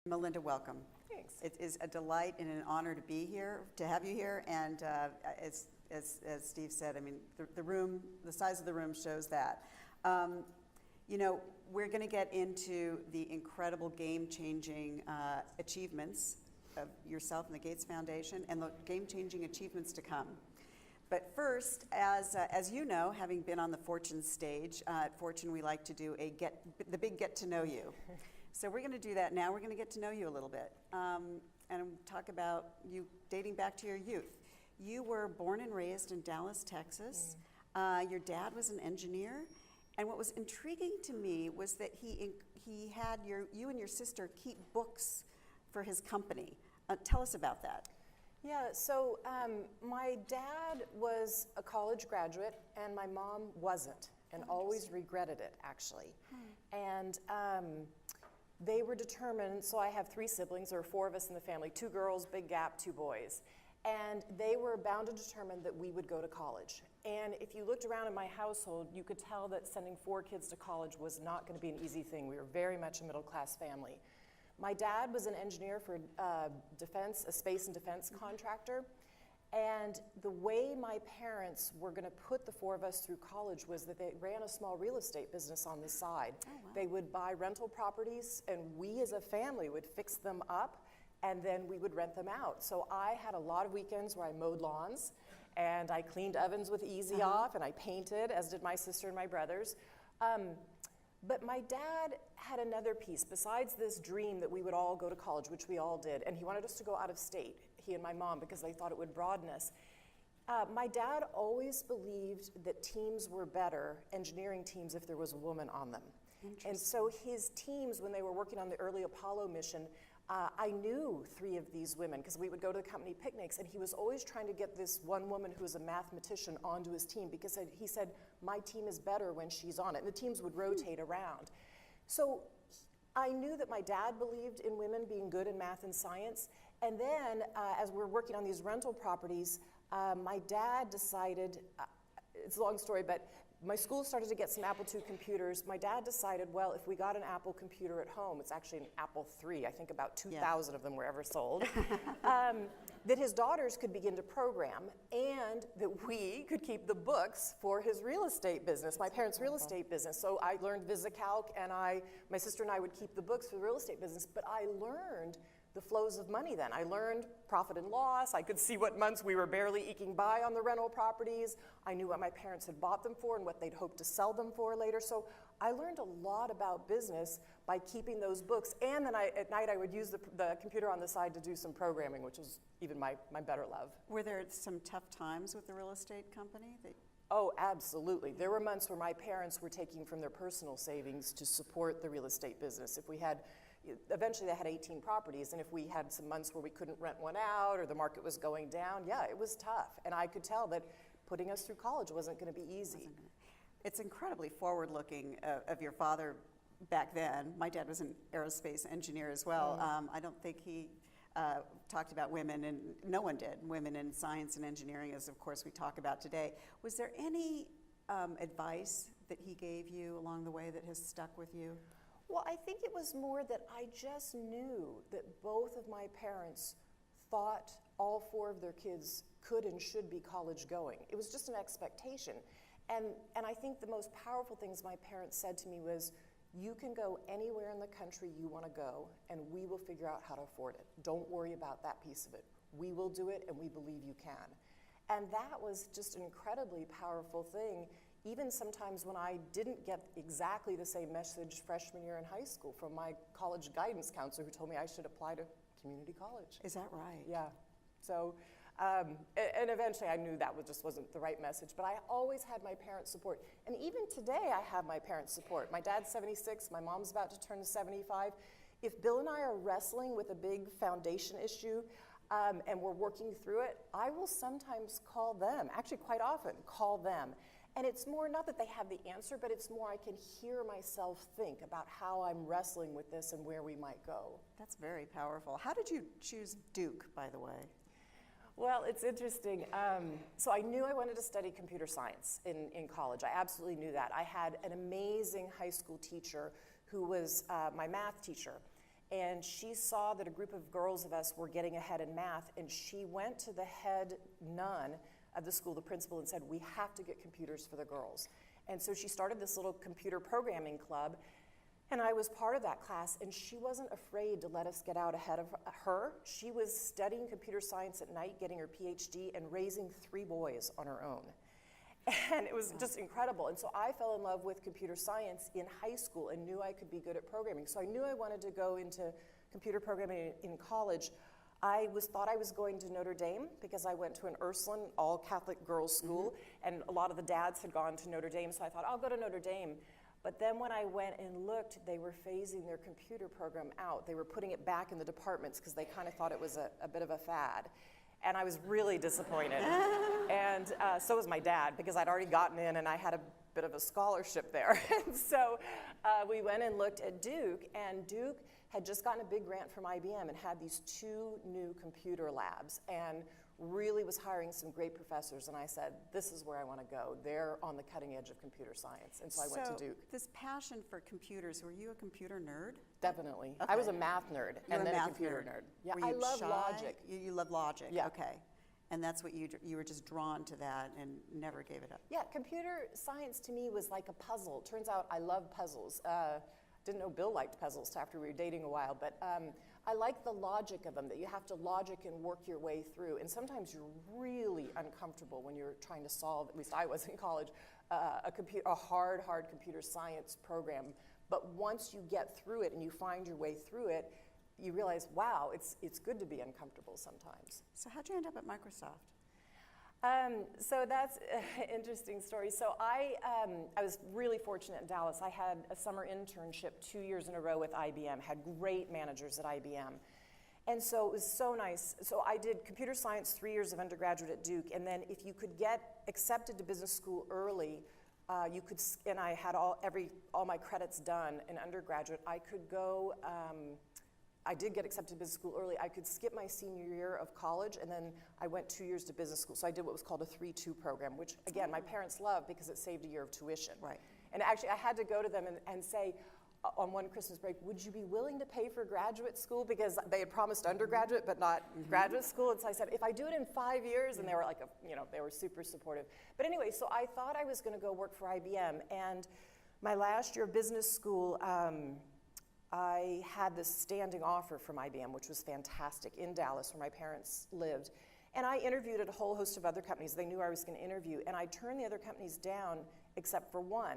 Melinda, welcome. Thanks. It is a delight and an honor to be here, to have you here. And as Steve said, I mean, the size of the room shows that. You know, we're going to get into the incredible game-changing achievements of yourself and the Gates Foundation and the game-changing achievements to come. But first, as you know, having been on the Fortune stage, at Fortune we like to do the big get to know you. So we're going to do that now. We're going to get to know you a little bit and talk about you dating back to your youth. You were born and raised in Dallas, Texas. Your dad was an engineer. And what was intriguing to me was that he had you and your sister keep books for his company. Tell us about that. Yeah, so my dad was a college graduate and my mom wasn't, and always regretted it, actually. And they were determined, so I have 3 siblings, there were 4 of us in the family, 2 girls, big gap, 2 boys. And they were bound and determined that we would go to college. And if you looked around in my household, you could tell that sending 4 kids to college was not going to be an easy thing. We were very much a middle-class family. My dad was an engineer for defense, a space and defense contractor. And the way my parents were going to put the 4 of us through college was that they ran a small real estate business on the side. Oh, wow. They would buy rental properties, and we as a family would fix them up, and then we would rent them out. So I had a lot of weekends where I mowed lawns, and I cleaned ovens with Easy Off, and I painted, as did my sister and my brothers. But my dad had another piece. Besides this dream that we would all go to college, which we all did, and he wanted us to go out of state, he and my mom, because they thought it would broaden us. My dad always believed that teams were better, engineering teams, if there was a woman on them. And so his teams, when they were working on the early Apollo mission, I knew 3 of these women because we would go to the company picnics, and he was always trying to get this one woman who was a mathematician onto his team because he said, my team is better when she's on it. And the teams would rotate around. So I knew that my dad believed in women being good in math and science. And then as we were working on these rental properties, my dad decided, it's a long story, but my school started to get some Apple II computers. My dad decided, well, if we got an Apple computer at home, it's actually an Apple III, I think about 2,000 of them were ever sold, that his daughters could begin to program and that we could keep the books for his real estate business, my parents' real estate business. So I learned VisiCalc, and my sister and I would keep the books for the real estate business, but I learned the flows of money then. I learned profit and loss. I could see what months we were barely eking by on the rental properties. I knew what my parents had bought them for and what they'd hoped to sell them for later. So I learned a lot about business by keeping those books. And then at night I would use the computer on the side to do some programming, which was even my better love. Were there some tough times with the real estate company? Oh, absolutely. There were months where my parents were taking from their personal savings to support the real estate business. Eventually they had 18 properties, and if we had some months where we couldn't rent one out or the market was going down, yeah, it was tough. And I could tell that putting us through college wasn't going to be easy. It's incredibly forward-looking of your father back then. My dad was an aerospace engineer as well. I don't think he talked about women, and no one did, women in science and engineering, as of course we talk about today. Was there any advice that he gave you along the way that has stuck with you? Well, I think it was more that I just knew that both of my parents thought all 4 of their kids could and should be college going. It was just an expectation. And I think the most powerful things my parents said to me was, you can go anywhere in the country you want to go, and we will figure out how to afford it. Don't worry about that piece of it. We will do it, and we believe you can. And that was just an incredibly powerful thing. Even sometimes when I didn't get exactly the same message freshman year in high school from my college guidance counselor who told me I should apply to community college. Is that right? Yeah. So, and eventually I knew that just wasn't the right message, but I always had my parents' support. And even today I have my parents' support. My dad's 76, my mom's about to turn 75. If Bill and I are wrestling with a big foundation issue, and we're working through it, I will sometimes call them, actually quite often call them. And it's more, not that they have the answer, but it's more I can hear myself think about how I'm wrestling with this and where we might go. That's very powerful. How did you choose Duke, by the way? Well, it's interesting. So I knew I wanted to study computer science in college. I absolutely knew that. I had an amazing high school teacher who was my math teacher. And she saw that a group of girls of us were getting ahead in math, and she went to the head nun of the school, the principal, and said, we have to get computers for the girls. And so she started this little computer programming club, and I was part of that class, and she wasn't afraid to let us get out ahead of her. She was studying computer science at night, getting her PhD, and raising 3 boys on her own. And it was just incredible. And so I fell in love with computer science in high school and knew I could be good at programming. So I knew I wanted to go into computer programming in college. I thought I was going to Notre Dame because I went to an Ursuline, all-Catholic girls' school, and a lot of the dads had gone to Notre Dame, so I thought, I'll go to Notre Dame. But then when I went and looked, they were phasing their computer program out. They were putting it back in the departments because they kind of thought it was a bit of a fad. And I was really disappointed. And so was my dad, because I'd already gotten in and I had a bit of a scholarship there. And so we went and looked at Duke, and Duke had just gotten a big grant from IBM and had these 2 new computer labs and really was hiring some great professors. And I said, this is where I want to go. They're on the cutting edge of computer science. And so I went to Duke. This passion for computers, were you a computer nerd? Definitely. Okay. I was a math nerd and then a computer nerd. Yeah, Were you I love shy? logic. You love logic, Yeah. okay. And that's what you were just drawn to that and never gave it up. Yeah, computer science to me was like a puzzle. Turns out I love puzzles. Didn't know Bill liked puzzles till after we were dating a while, but I like the logic of them, that you have to logic and work your way through. And sometimes you're really uncomfortable when you're trying to solve, at least I was in college, a hard computer science program. But once you get through it and you find your way through it, you realize, wow, it's good to be uncomfortable sometimes. So how'd you end up at Microsoft? So that's an interesting story. So I was really fortunate in Dallas. I had a summer internship 2 years in a row with IBM, had great managers at IBM. And so it was so nice. So I did computer science, 3 years of undergraduate at Duke, and then if you could get accepted to business school early, you could, and I had all my credits done in undergraduate, I could go, I did get accepted to business school early. I could skip my senior year of college, and then I went 2 years to business school. So I did what was called a 3-2 program, which, again, my parents loved because it saved a year of tuition. Right. And actually, I had to go to them and say, on one Christmas break, would you be willing to pay for graduate school? Because they had promised undergraduate, but not graduate school. And so I said, if I do it in 5 years, and they were like, they were super supportive. But anyway, so I thought I was going to go work for IBM. And my last year of business school, I had this standing offer from IBM, which was fantastic, in Dallas, where my parents lived. And I interviewed at a whole host of other companies. They knew I was going to interview. And I turned the other companies down except for one.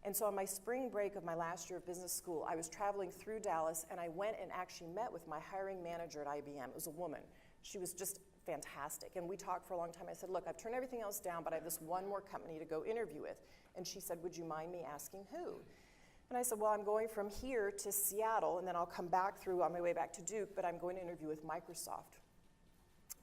And so on my spring break of my last year of business school, I was traveling through Dallas, and I went and actually met with my hiring manager at IBM. It was a woman. She was just fantastic. And we talked for a long time. I said, look, I've turned everything else down, but I have this one more company to go interview with. And she said, would you mind me asking who? And I said, well, I'm going from here to Seattle, and then I'll come back through on my way back to Duke, but I'm going to interview with Microsoft.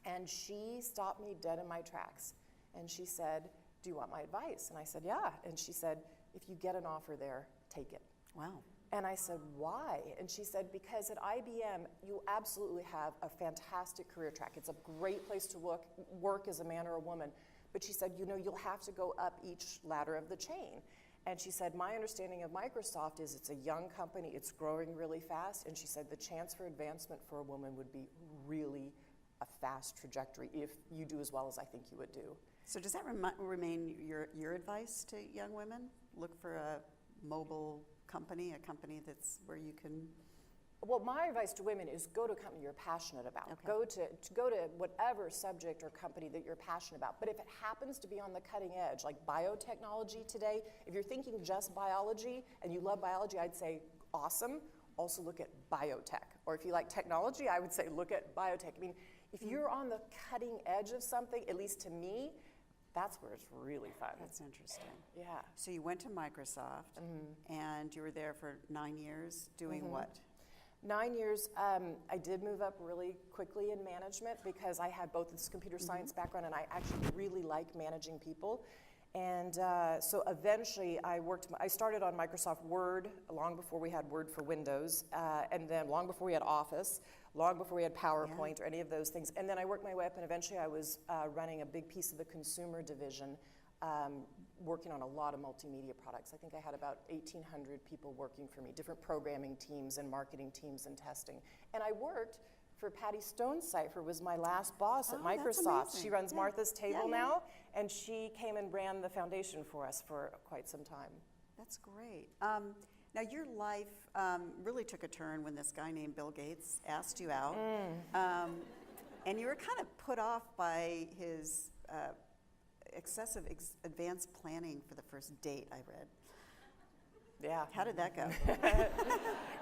And she stopped me dead in my tracks. And she said, do you want my advice? And I said, yeah. And she said, if you get an offer there, take it. Wow. And I said, why? And she said, because at IBM, you absolutely have a fantastic career track. It's a great place to work as a man or a woman. But she said, you'll have to go up each ladder of the chain. And she said, my understanding of Microsoft is it's a young company, it's growing really fast. And she said, the chance for advancement for a woman would be really a fast trajectory if you do as well as I think you would do. So does that remain your advice to young women? Look for a mobile company, a company that's where you can... Well, my advice to women is go to a company you're passionate about. Okay. Go to whatever subject or company that you're passionate about. But if it happens to be on the cutting edge, like biotechnology today, if you're thinking just biology and you love biology, I'd say awesome. Also look at biotech. Or if you like technology, I would say look at biotech. I mean, if you're on the cutting edge of something, at least to me, that's where it's really fun. That's interesting. Yeah. So you went to Microsoft, and you were there for 9 years doing what? 9 years, I did move up really quickly in management because I had both this computer science background and I actually really like managing people. And so eventually I started on Microsoft Word long before we had Word for Windows, and then long before we had Office, long before we had PowerPoint or any of those things. And then I worked my way up, and eventually I was running a big piece of the consumer division, working on a lot of multimedia products. I think I had about 1,800 people working for me, different programming teams and marketing teams and testing. And I worked for Patty Stonecipher, was my last boss at Microsoft. She runs Martha's Table now, and she came and ran the foundation for us for quite some time. That's great. Now, your life really took a turn when this guy named Bill Gates asked you out. And you were kind of put off by his excessive advanced planning for the first date, I read. Yeah. How did that go?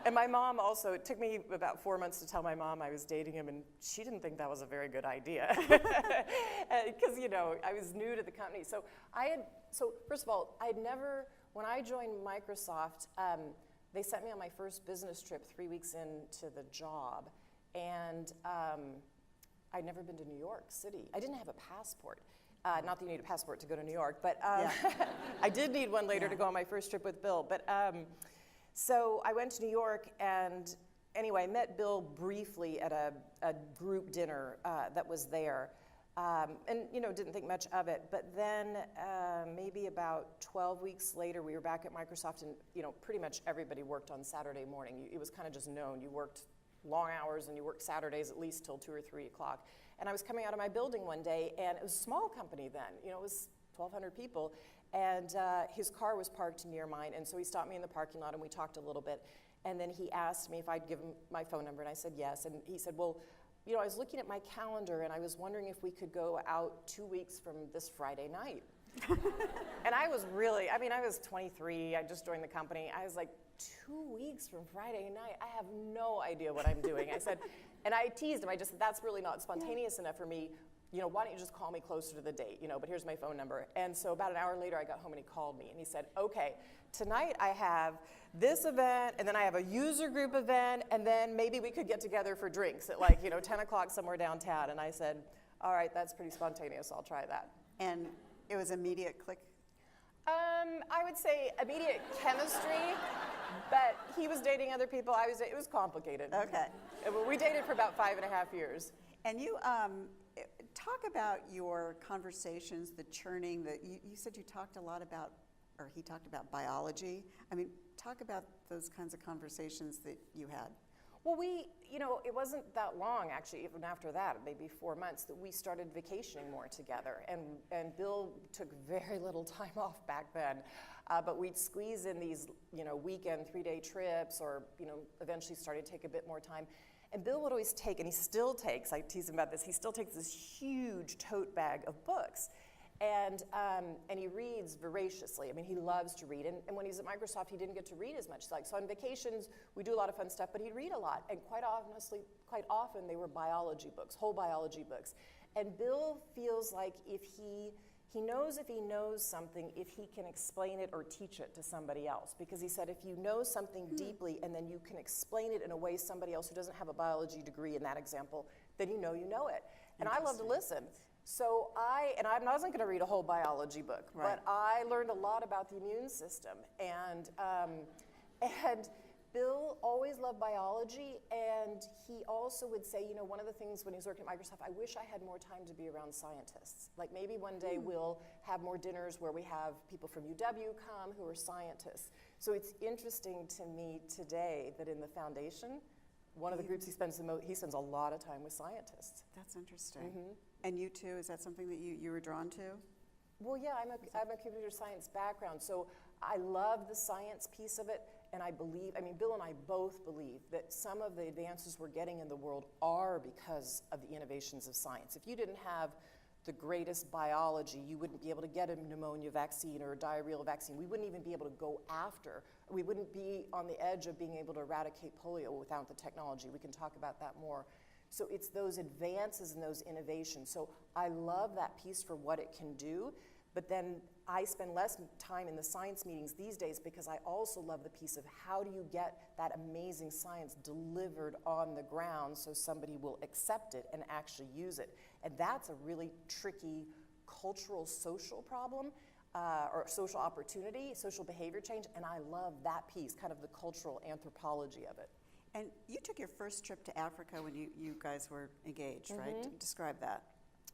And my mom also, it took me about 4 months to tell my mom I was dating him, and she didn't think that was a very good idea. Because, you know, I was new to the company. So first of all, when I joined Microsoft, they sent me on my first business trip 3 weeks into the job. And I'd never been to New York City. I didn't have a passport. Not that you need a passport to go to New York, but I did need one later to go on my first trip with Bill. But so I went to New York, and anyway, I met Bill briefly at a group dinner that was there, and you know, didn't think much of it. But then maybe about 12 weeks later, we were back at Microsoft, and you know, pretty much everybody worked on Saturday morning. It was kind of just known. You worked long hours, and you worked Saturdays at least till 2 or 3 o'clock. And I was coming out of my building one day, and it was a small company then. You know, it was 1,200 people, and his car was parked near mine, and so he stopped me in the parking lot, and we talked a little bit. And then he asked me if I'd give him my phone number, and I said yes. And he said, well, you know, I was looking at my calendar, and I was wondering if we could go out 2 weeks from this Friday night. And I was really, I mean, I was 23, I just joined the company. I was like, 2 weeks from Friday night? I have no idea what I'm doing. I said, and I teased him, I just said, that's really not spontaneous enough for me. You know, why don't you just call me closer to the date, you know, but here's my phone number. And so about an hour later, I got home and he called me and he said, okay, tonight I have this event, and then I have a user group event, and then maybe we could get together for drinks at like, you know, 10 o'clock somewhere downtown. And I said, all right, that's pretty spontaneous, I'll try that. And it was immediate click? I would say immediate chemistry, but he was dating other people. It was complicated. Okay. We dated for about 5.5 years. And you talk about your conversations, the churning, you said you talked a lot about, or he talked about biology. I mean, talk about those kinds of conversations that you had. Well, you know, it wasn't that long, actually, even after that, maybe 4 months, that we started vacationing more together. And Bill took very little time off back then. But we'd squeeze in these, you know, weekend, 3-day trips, or, you know, eventually started to take a bit more time. And Bill would always take, and he still takes, I tease him about this, he still takes this huge tote bag of books. And he reads voraciously. I mean, he loves to read. And when he's at Microsoft, he didn't get to read as much. So on vacations, we do a lot of fun stuff, but he'd read a lot. And quite often, they were biology books, whole biology books. And Bill feels like if he knows something, if he can explain it or teach it to somebody else. Because he said if you know something deeply and then you can explain it in a way somebody else who doesn't have a biology degree in that example, then you know it. And I love to listen. So I wasn't going to read a whole biology book, but I learned a lot about the immune system. And Bill always loved biology, and he also would say, you know, one of the things when he was working at Microsoft, I wish I had more time to be around scientists. Like maybe one day we'll have more dinners where we have people from UW come who are scientists. So it's interesting to me today that in the foundation, one of the groups he spends a lot of time with scientists. That's interesting. Mm-hmm. And you too, is that something that you were drawn to? Well, yeah, I'm a computer science background, so I love the science piece of it, and Bill and I both believe that some of the advances we're getting in the world are because of the innovations of science. If you didn't have the greatest biology, you wouldn't be able to get a pneumonia vaccine or a diarrheal vaccine. We wouldn't even be able to go after. We wouldn't be on the edge of being able to eradicate polio without the technology. We can talk about that more. So it's those advances and those innovations. So I love that piece for what it can do, but then I spend less time in the science meetings these days because I also love the piece of how do you get that amazing science delivered on the ground so somebody will accept it and actually use it. And that's a really tricky cultural, social problem, or social opportunity, social behavior change, and I love that piece, kind of the cultural anthropology of it. And you took your first trip to Africa when you guys were engaged, right? Describe that.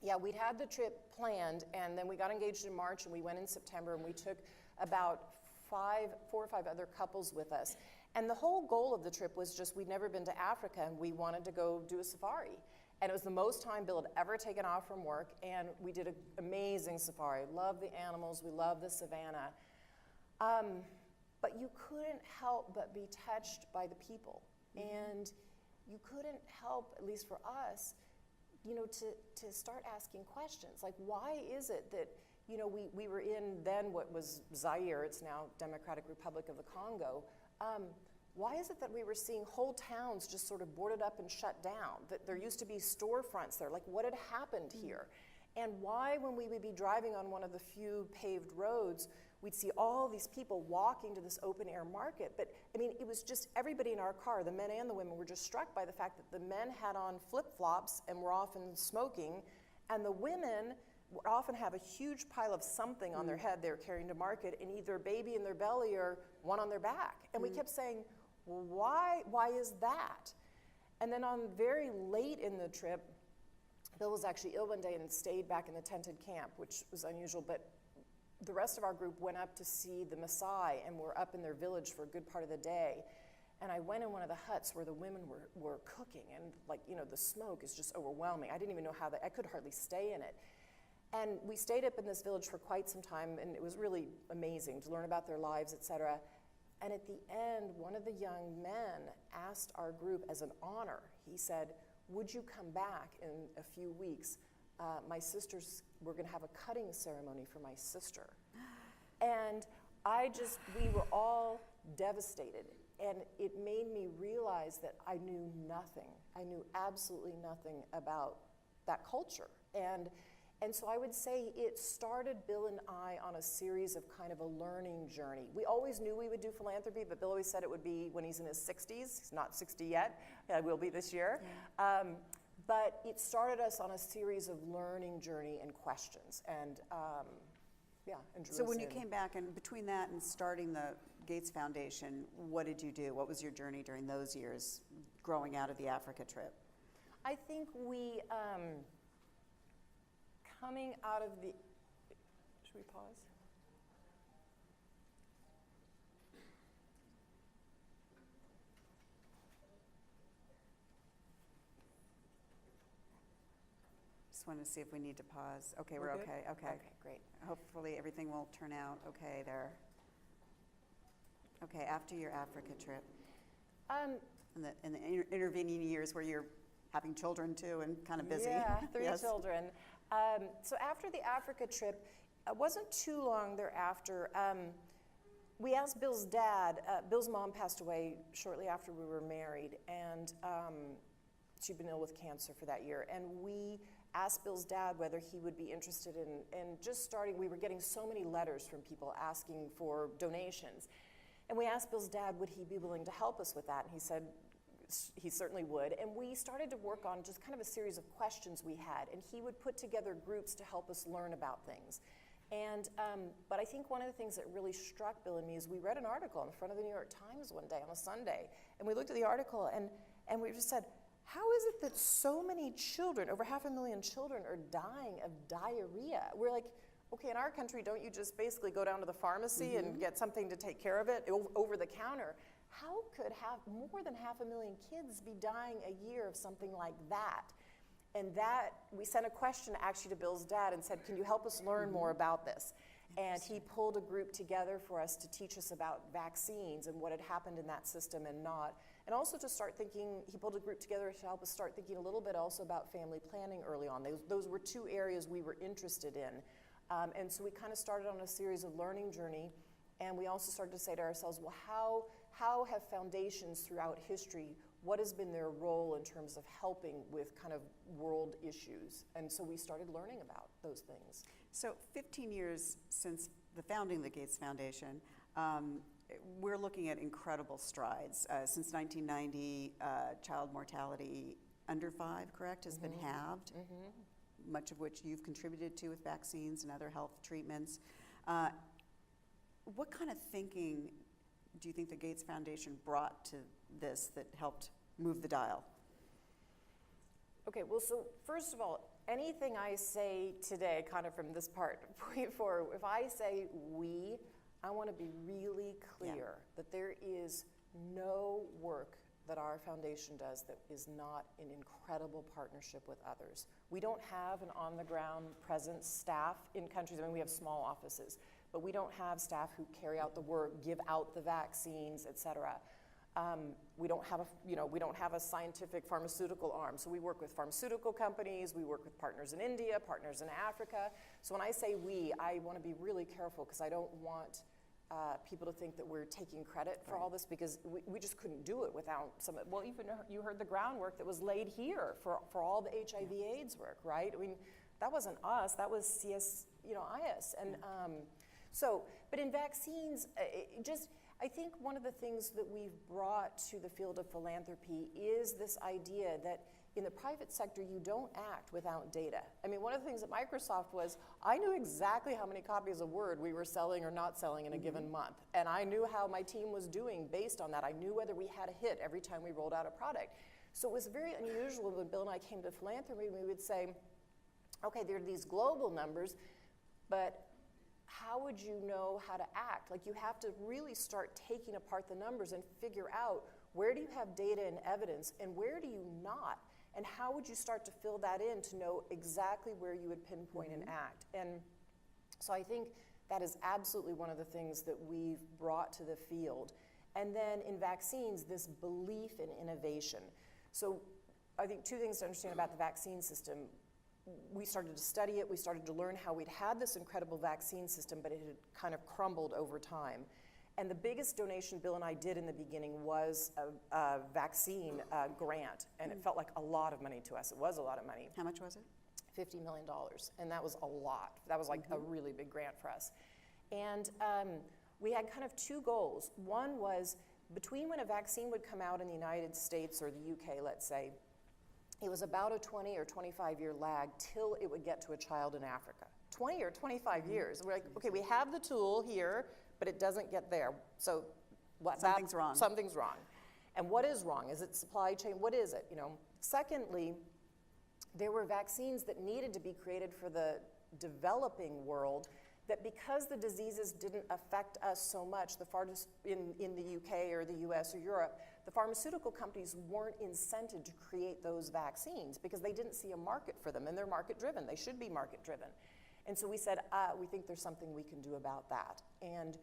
Yeah, we'd had the trip planned, and then we got engaged in March, and we went in September, and we took about 4 or 5 other couples with us. And the whole goal of the trip was just, we'd never been to Africa, and we wanted to go do a safari. And it was the most time Bill had ever taken off from work, and we did an amazing safari. Loved the animals, we loved the savannah. But you couldn't help but be touched by the people. And you couldn't help, at least for us, you know, to start asking questions. Like, why is it that, you know, we were in then what was Zaire, it's now Democratic Republic of the Congo. Why is it that we were seeing whole towns just sort of boarded up and shut down? That there used to be storefronts there, like what had happened here? And why, when we would be driving on one of the few paved roads, we'd see all these people walking to this open air market. But I mean, it was just everybody in our car, the men and the women, were just struck by the fact that the men had on flip-flops and were often smoking, and the women would often have a huge pile of something on their head they were carrying to market, and either a baby in their belly or one on their back. And we kept saying, well, why is that? And then on very late in the trip, Bill was actually ill one day and stayed back in the tented camp, which was unusual, but the rest of our group went up to see the Maasai and were up in their village for a good part of the day. And I went in one of the huts where the women were cooking, and like, you know, the smoke is just overwhelming. I didn't even know I could hardly stay in it. And we stayed up in this village for quite some time, and it was really amazing to learn about their lives, etc. And at the end, one of the young men asked our group as an honor, he said, would you come back in a few weeks? We're gonna have a cutting ceremony for my sister. And we were all devastated. And it made me realize that I knew nothing. I knew absolutely nothing about that culture. And so I would say it started Bill and I on a series of kind of a learning journey. We always knew we would do philanthropy, but Bill always said it would be when he's in his 60s. He's not 60 yet. He will be this year. Yeah. But it started us on a series of learning journey and questions. And and drew So us when you in. came back, and between that and starting the Gates Foundation, what did you do? What was your journey during those years growing out of the Africa trip? I think we, coming out of the, should we pause? Just wanted to see if we need to pause. Okay, We're we're good? okay. Okay. Okay, great. Hopefully everything will turn out okay there. Okay, after your Africa trip, in the intervening years where you're having children too and kind of busy. Yeah, 3 Yes. children. So after the Africa trip, it wasn't too long thereafter, we asked Bill's dad, Bill's mom passed away shortly after we were married, and she'd been ill with cancer for that year. And we asked Bill's dad whether he would be interested in just starting. We were getting so many letters from people asking for donations. And we asked Bill's dad, would he be willing to help us with that? And he said he certainly would. And we started to work on just kind of a series of questions we had. And he would put together groups to help us learn about things. And, but I think one of the things that really struck Bill and me is we read an article in front of the New York Times one day on a Sunday. And we looked at the article and we just said, how is it that so many children, over 500,000 children, are dying of diarrhea? We're like, okay, in our country, don't you just basically go down to the pharmacy and get something to take care of it over the counter? How could more than 500,000 kids be dying a year of something like that? And that, we sent a question actually to Bill's dad and said, can you help us learn more about this? And he pulled a group together for us to teach us about vaccines and what had happened in that system and not. And also to start thinking, he pulled a group together to help us start thinking a little bit also about family planning early on. Those were 2 areas we were interested in. And so we kind of started on a series of learning journey. And we also started to say to ourselves, well, how have foundations throughout history, what has been their role in terms of helping with kind of world issues? And so we started learning about those things. So 15 years since the founding of the Gates Foundation, we're looking at incredible strides. Since 1990, child mortality under 5, correct, has been halved, much of which you've contributed to with vaccines and other health treatments. What kind of thinking do you think the Gates Foundation brought to this that helped move the dial? Okay, well, so first of all, anything I say today, kind of from this point forward, if I say we, I want to be really clear that there is no work that our foundation does that is not an incredible partnership with others. We don't have an on-the-ground presence staff in countries. I mean, we have small offices, but we don't have staff who carry out the work, give out the vaccines, et cetera. We don't have a scientific pharmaceutical arm. So we work with pharmaceutical companies, we work with partners in India, partners in Africa. So when I say we, I want to be really careful because I don't want people to think that we're taking credit for all this, because we just couldn't do it without some, well, even you heard the groundwork that was laid here for all the HIV/AIDS work, right? I mean, that wasn't us, that was IS. And but in vaccines, I think one of the things that we've brought to the field of philanthropy is this idea that in the private sector, you don't act without data. I mean, one of the things at Microsoft was I knew exactly how many copies of Word we were selling or not selling in a given month. And I knew how my team was doing based on that. I knew whether we had a hit every time we rolled out a product. So it was very unusual when Bill and I came to philanthropy, we would say, okay, there are these global numbers, but how would you know how to act? Like, you have to really start taking apart the numbers and figure out where do you have data and evidence and where do you not? And how would you start to fill that in to know exactly where you would pinpoint and act? And so I think that is absolutely one of the things that we've brought to the field. And then in vaccines, this belief in innovation. So I think two things to understand about the vaccine system. We started to study it, we started to learn how we'd had this incredible vaccine system, but it had kind of crumbled over time. And the biggest donation Bill and I did in the beginning was a vaccine grant, and it felt like a lot of money to us. It was a lot of money. How much was it? $50 million, and that was a lot. That was like a really big grant for us. And we had kind of two goals. One was between when a vaccine would come out in the United States or the UK, let's say, it was about a 20 or 25 year lag till it would get to a child in Africa. 20 or 25 years. We're like, okay, we have the tool here, but it doesn't get there. So something's wrong. Something's wrong. And what is wrong? Is it supply chain? What is it? Secondly, there were vaccines that needed to be created for the developing world that because the diseases didn't affect us so much, the farthest in the UK or the US or Europe, the pharmaceutical companies weren't incented to create those vaccines because they didn't see a market for them, and they're market driven. They should be market driven. And so we said, we think there's something we can do about that. And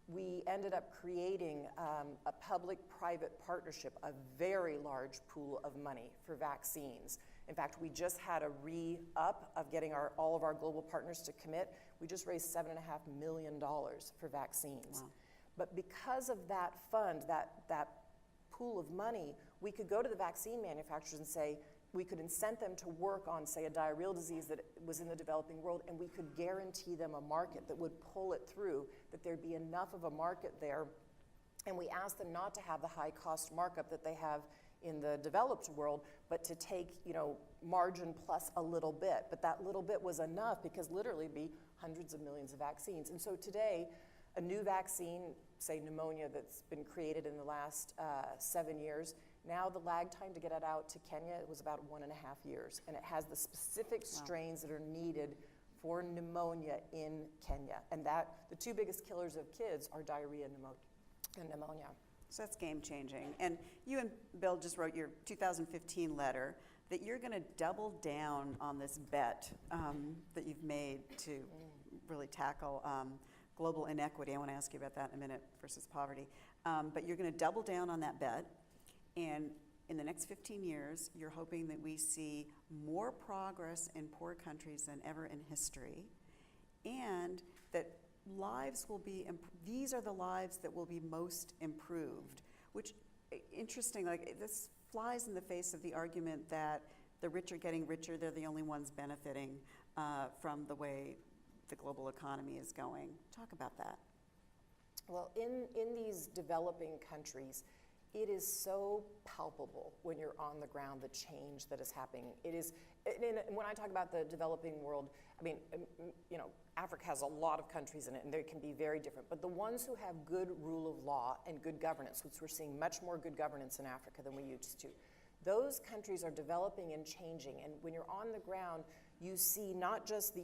we ended up creating a public-private partnership, a very large pool of money for vaccines. In fact, we just had a re-up of getting all of our global partners to commit. We just raised $7.5 million for vaccines. Wow. But because of that fund, that pool of money, we could go to the vaccine manufacturers and say, we could incent them to work on, say, a diarrheal disease that was in the developing world, and we could guarantee them a market that would pull it through, that there'd be enough of a market there. And we asked them not to have the high cost markup that they have in the developed world, but to take, margin plus a little bit. But that little bit was enough because literally it'd be hundreds of millions of vaccines. And so today, a new vaccine, say pneumonia, that's been created in the last 7 years, now the lag time to get it out to Kenya was about 1.5 years. And it has the specific strains that are needed for pneumonia in Kenya. And the two biggest killers of kids are diarrhea and pneumonia. So that's game changing. And you and Bill just wrote your 2015 letter that you're going to double down on this bet that you've made to really tackle global inequity. I want to ask you about that in a minute, versus poverty. But you're going to double down on that bet. And in the next 15 years, you're hoping that we see more progress in poor countries than ever in history, and that lives will be, these are the lives that will be most improved, which, interesting, like this flies in the face of the argument that the rich are getting richer, they're the only ones benefiting from the way the global economy is going. Talk about that. Well, in these developing countries, it is so palpable when you're on the ground, the change that is happening. It is, and when I talk about the developing world, I mean, Africa has a lot of countries in it, and they can be very different. But the ones who have good rule of law and good governance, which we're seeing much more good governance in Africa than we used to, those countries are developing and changing. And when you're on the ground, you see not just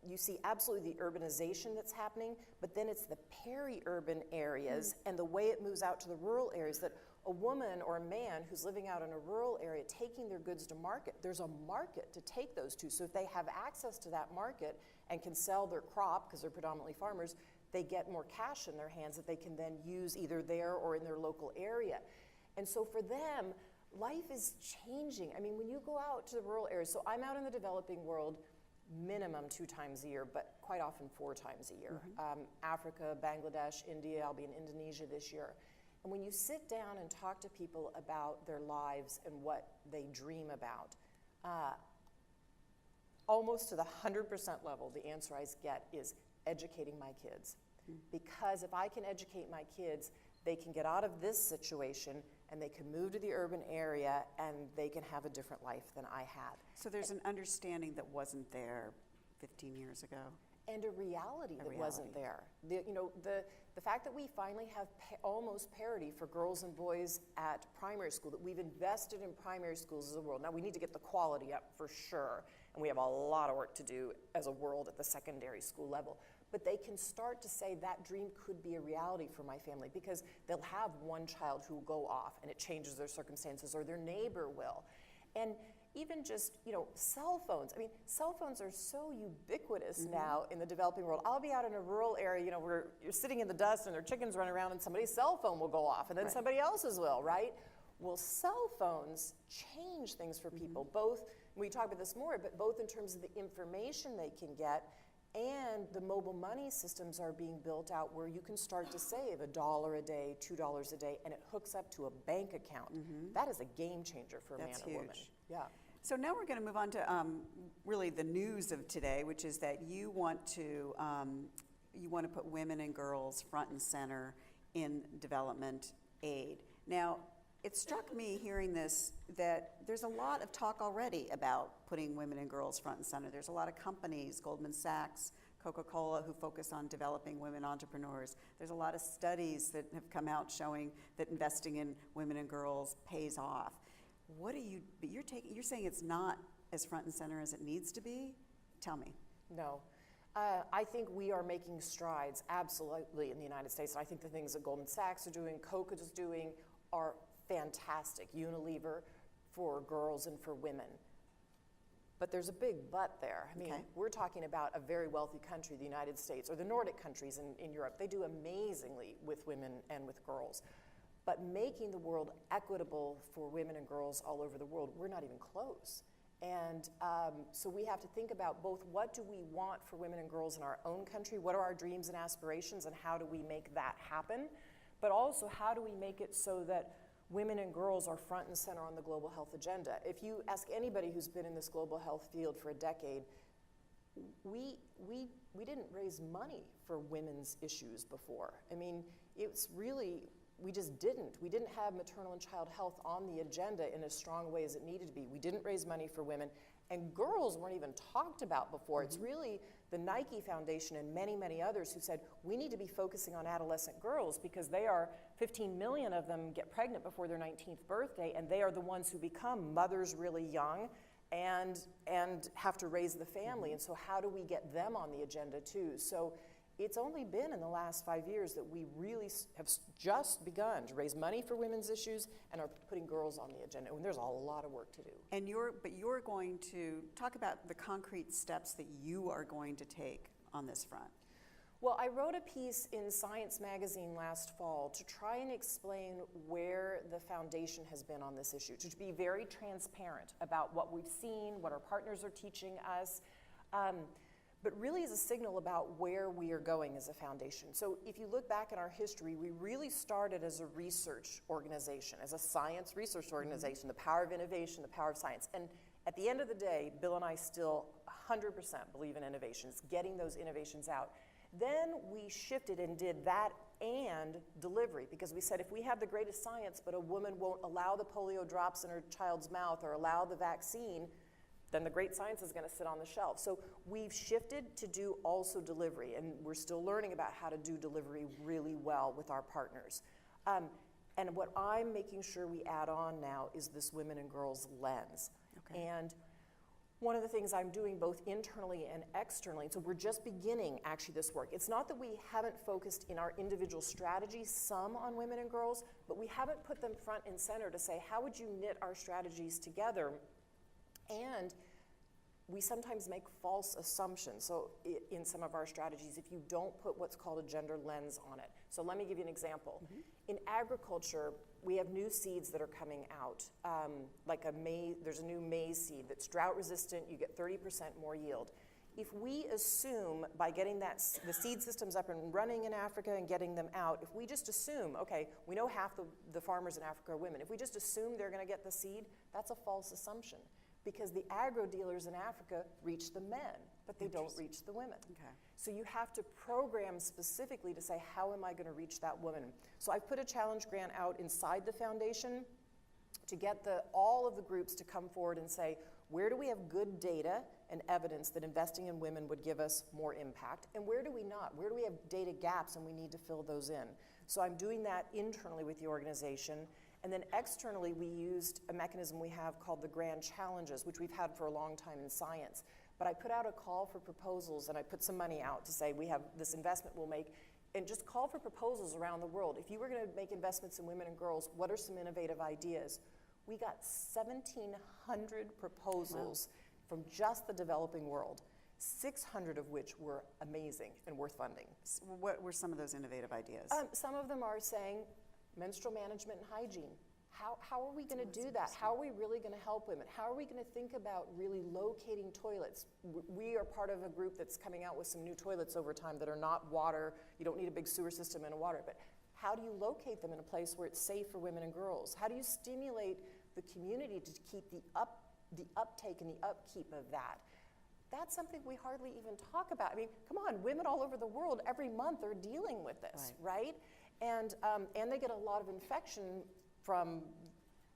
you see absolutely the urbanization that's happening, but then it's the peri-urban areas and the way it moves out to the rural areas, that a woman or a man who's living out in a rural area taking their goods to market, there's a market to take those to. So if they have access to that market and can sell their crop, because they're predominantly farmers, they get more cash in their hands that they can then use either there or in their local area. And so for them, life is changing. I mean, when you go out to the rural areas, so I'm out in the developing world minimum 2 times a year, but quite often 4 times a year. Africa, Bangladesh, India, I'll be in Indonesia this year. And when you sit down and talk to people about their lives and what they dream about, almost to the 100% level, the answer I get is educating my kids. Because if I can educate my kids, they can get out of this situation and they can move to the urban area and they can have a different life than I had. So there's an understanding that wasn't there 15 years ago. And a reality that wasn't there. The fact that we finally have almost parity for girls and boys at primary school, that we've invested in primary schools as a world. Now we need to get the quality up for sure, and we have a lot of work to do as a world at the secondary school level. But they can start to say that dream could be a reality for my family, because they'll have one child who will go off and it changes their circumstances, or their neighbor will. And even just, cell phones. I mean, cell phones are so ubiquitous now in the developing world. I'll be out in a rural area, where you're sitting in the dust and there are chickens running around and somebody's cell phone will go off and then somebody else's will, right? Well, cell phones change things for people, both, we talk about this more, but both in terms of the information they can get, and the mobile money systems are being built out where you can start to save $1 a day, $2 a day, and it hooks up to a bank account. That is a game changer for a man or woman. Yeah. So now we're going to move on to really the news of today, which is that you want to put women and girls front and center in development aid. Now, it struck me hearing this that there's a lot of talk already about putting women and girls front and center. There's a lot of companies, Goldman Sachs, Coca-Cola, who focus on developing women entrepreneurs. There's a lot of studies that have come out showing that investing in women and girls pays off. You're saying it's not as front and center as it needs to be? Tell me. No. I think we are making strides, absolutely, in the United States. And I think the things that Goldman Sachs are doing, Coca is doing, are fantastic. Unilever for girls and for women. But there's a big but there. I mean, we're talking about a very wealthy country, the United States, or the Nordic countries in Europe. They do amazingly with women and with girls. But making the world equitable for women and girls all over the world, we're not even close. And so we have to think about both what do we want for women and girls in our own country, what are our dreams and aspirations, and how do we make that happen? But also, how do we make it so that women and girls are front and center on the global health agenda? If you ask anybody who's been in this global health field for a decade, we didn't raise money for women's issues before. I mean, it's really, we just didn't. We didn't have maternal and child health on the agenda in as strong a way as it needed to be. We didn't raise money for women, and girls weren't even talked about before. It's really the Nike Foundation and many, many others who said, we need to be focusing on adolescent girls because 15 million of them get pregnant before their 19th birthday, and they are the ones who become mothers really young and have to raise the family. And so how do we get them on the agenda too? So it's only been in the last 5 years that we really have just begun to raise money for women's issues and are putting girls on the agenda. And there's a lot of work to do. And you're going to talk about the concrete steps that you are going to take on this front. Well, I wrote a piece in Science magazine last fall to try and explain where the foundation has been on this issue, to be very transparent about what we've seen, what our partners are teaching us, but really as a signal about where we are going as a foundation. So if you look back in our history, we really started as a research organization, as a science research organization, the power of innovation, the power of science. And at the end of the day, Bill and I still 100% believe in innovations, getting those innovations out. Then we shifted and did that and delivery, because we said if we have the greatest science but a woman won't allow the polio drops in her child's mouth or allow the vaccine, then the great science is going to sit on the shelf. So we've shifted to do also delivery, and we're still learning about how to do delivery really well with our partners. And what I'm making sure we add on now is this women and girls lens. Okay. And one of the things I'm doing both internally and externally, so we're just beginning actually this work. It's not that we haven't focused in our individual strategies some on women and girls, but we haven't put them front and center to say, how would you knit our strategies together? And we sometimes make false assumptions. So in some of our strategies, if you don't put what's called a gender lens on it. So let me give you an example. Mm-hmm. In agriculture, we have new seeds that are coming out. Like there's a new maize seed that's drought resistant, you get 30% more yield. If we assume by getting the seed systems up and running in Africa and getting them out, if we just assume, okay, we know half the farmers in Africa are women. If we just assume they're gonna get the seed, that's a false assumption. Because the agro dealers in Africa reach the men, but they don't reach the women. Okay. So you have to program specifically to say, how am I going to reach that woman? So I've put a challenge grant out inside the foundation to get all of the groups to come forward and say, where do we have good data and evidence that investing in women would give us more impact, and where do we not? Where do we have data gaps and we need to fill those in? So I'm doing that internally with the organization. And then externally, we used a mechanism we have called the Grand Challenges, which we've had for a long time in science. But I put out a call for proposals, and I put some money out to say, we have this investment we'll make, and just call for proposals around the world. If you were gonna make investments in women and girls, what are some innovative ideas? We got 1,700 proposals from just the developing world, 600 of which were amazing and worth funding. What were some of those innovative ideas? Some of them are saying, menstrual management and hygiene. How are we going to do that? How are we really going to help women? How are we going to think about really locating toilets? We are part of a group that's coming out with some new toilets over time that are not water. You don't need a big sewer system and a water, but how do you locate them in a place where it's safe for women and girls? How do you stimulate the community to keep the uptake and the upkeep of that? That's something we hardly even talk about. I mean, come on, women all over the world every month are dealing with this, right? And they get a lot of infection from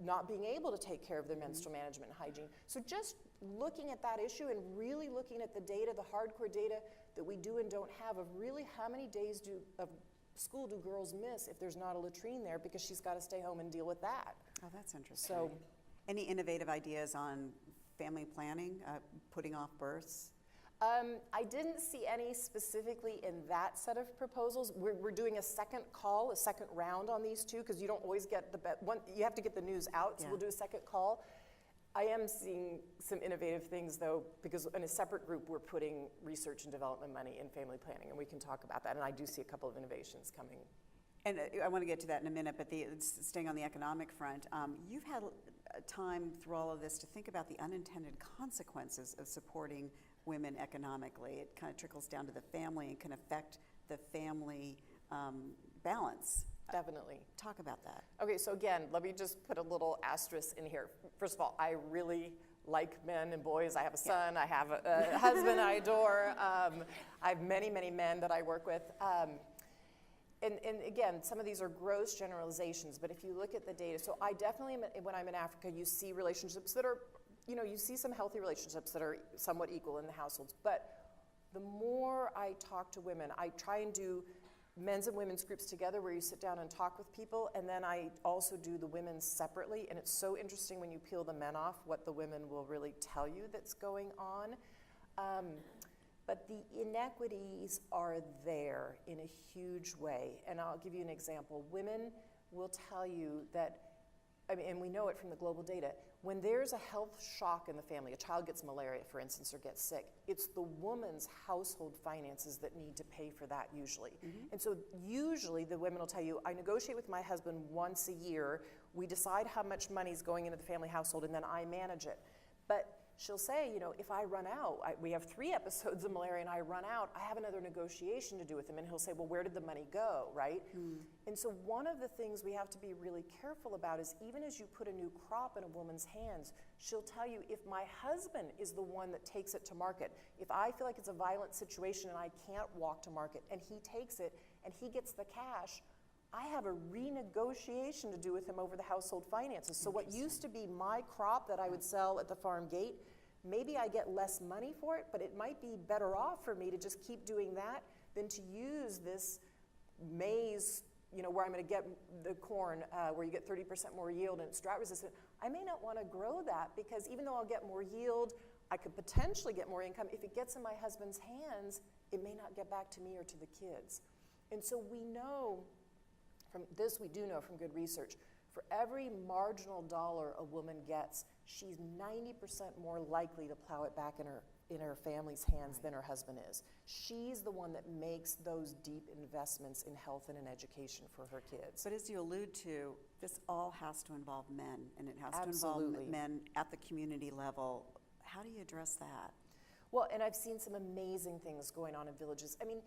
not being able to take care of their menstrual management and hygiene. So just looking at that issue and really looking at the data, the hardcore data that we do and don't have of really how many days of school do girls miss if there's not a latrine there because she's got to stay home and deal with that. Oh, that's interesting. So, any innovative ideas on family planning, putting off births? I didn't see any specifically in that set of proposals. We're doing a second call, a second round on these two, because you don't always get you have to get the news out, so we'll do a second call. I am seeing some innovative things though, because in a separate group we're putting research and development money in family planning, and we can talk about that, and I do see a couple of innovations coming. And I want to get to that in a minute, but staying on the economic front, you've had time through all of this to think about the unintended consequences of supporting women economically. It kind of trickles down to the family and can affect the family balance. Definitely. Talk about that. Okay, so again, let me just put a little asterisk in here. First of all, I really like men and boys. I have a son, I have a husband I adore. I have many, many men that I work with. And again, some of these are gross generalizations, but if you look at the data, so I definitely, when I'm in Africa, you see relationships that are, you see some healthy relationships that are somewhat equal in the households. But the more I talk to women, I try and do men's and women's groups together where you sit down and talk with people, and then I also do the women separately, and it's so interesting when you peel the men off what the women will really tell you that's going on. But the inequities are there in a huge way, and I'll give you an example. Women will tell you that, and we know it from the global data, when there's a health shock in the family, a child gets malaria, for instance, or gets sick, it's the woman's household finances that need to pay for that usually. Mm-hmm. And so usually the women will tell you, I negotiate with my husband once a year, we decide how much money is going into the family household, and then I manage it. But she'll say, if I run out, we have 3 episodes of malaria and I run out, I have another negotiation to do with him. And he'll say, well, where did the money go, right? Mm. And so one of the things we have to be really careful about is even as you put a new crop in a woman's hands, she'll tell you, if my husband is the one that takes it to market, if I feel like it's a violent situation and I can't walk to market and he takes it and he gets the cash, I have a renegotiation to do with him over the household finances. So what used to be my crop that I would sell at the farm gate, maybe I get less money for it, but it might be better off for me to just keep doing that than to use this maize where I'm going to get the corn, where you get 30% more yield and it's drought resistant, I may not want to grow that because even though I'll get more yield, I could potentially get more income. If it gets in my husband's hands, it may not get back to me or to the kids. And so we know from this, we do know from good research, for every marginal dollar a woman gets, she's 90% more likely to plow it back in her family's hands than her husband is. She's the one that makes those deep investments in health and in education for her kids. But as you allude to, this all has to involve men, and it has Absolutely. to involve men at the community level. How do you address that? Well, and I've seen some amazing things going on in villages. I mean,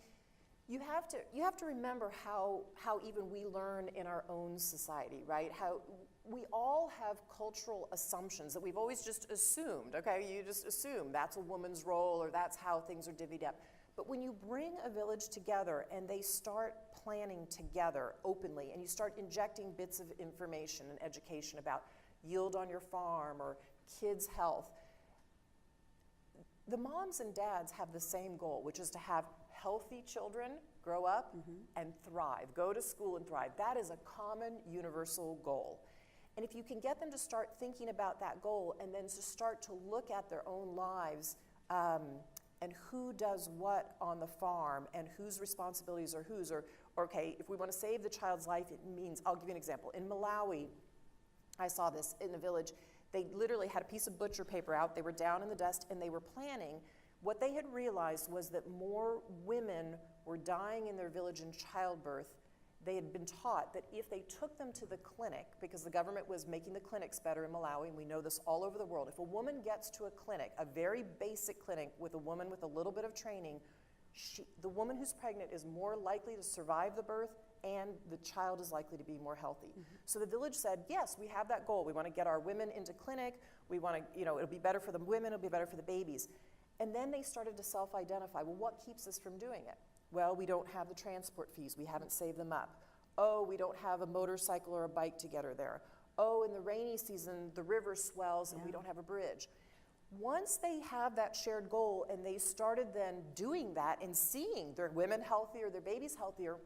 you have to remember how even we learn in our own society, right? How we all have cultural assumptions that we've always just assumed, okay? You just assume that's a woman's role or that's how things are divvied up. But when you bring a village together and they start planning together openly and you start injecting bits of information and education about yield on your farm or kids' health, the moms and dads have the same goal, which is to have healthy children grow up and thrive, go to school and thrive. That is a common universal goal. And if you can get them to start thinking about that goal and then to start to look at their own lives and who does what on the farm and whose responsibilities are whose, or okay, if we want to save the child's life, it means, I'll give you an example. In Malawi, I saw this in the village. They literally had a piece of butcher paper out. They were down in the dust and they were planning. What they had realized was that more women were dying in their village in childbirth. They had been taught that if they took them to the clinic, because the government was making the clinics better in Malawi, and we know this all over the world, if a woman gets to a clinic, a very basic clinic with a woman with a little bit of training, the woman who's pregnant is more likely to survive the birth and the child is likely to be more healthy. So the village said, yes, we have that goal. We want to get our women into clinic. We want to, it'll be better for the women, it'll be better for the babies. And then they started to self-identify. Well, what keeps us from doing it? Well, we don't have the transport fees. We haven't saved them up. Oh, we don't have a motorcycle or a bike to get her there. Oh, in the rainy season, the river swells and we don't have a bridge. Once they have that shared goal and they started then doing that and seeing their women healthier, their babies healthier,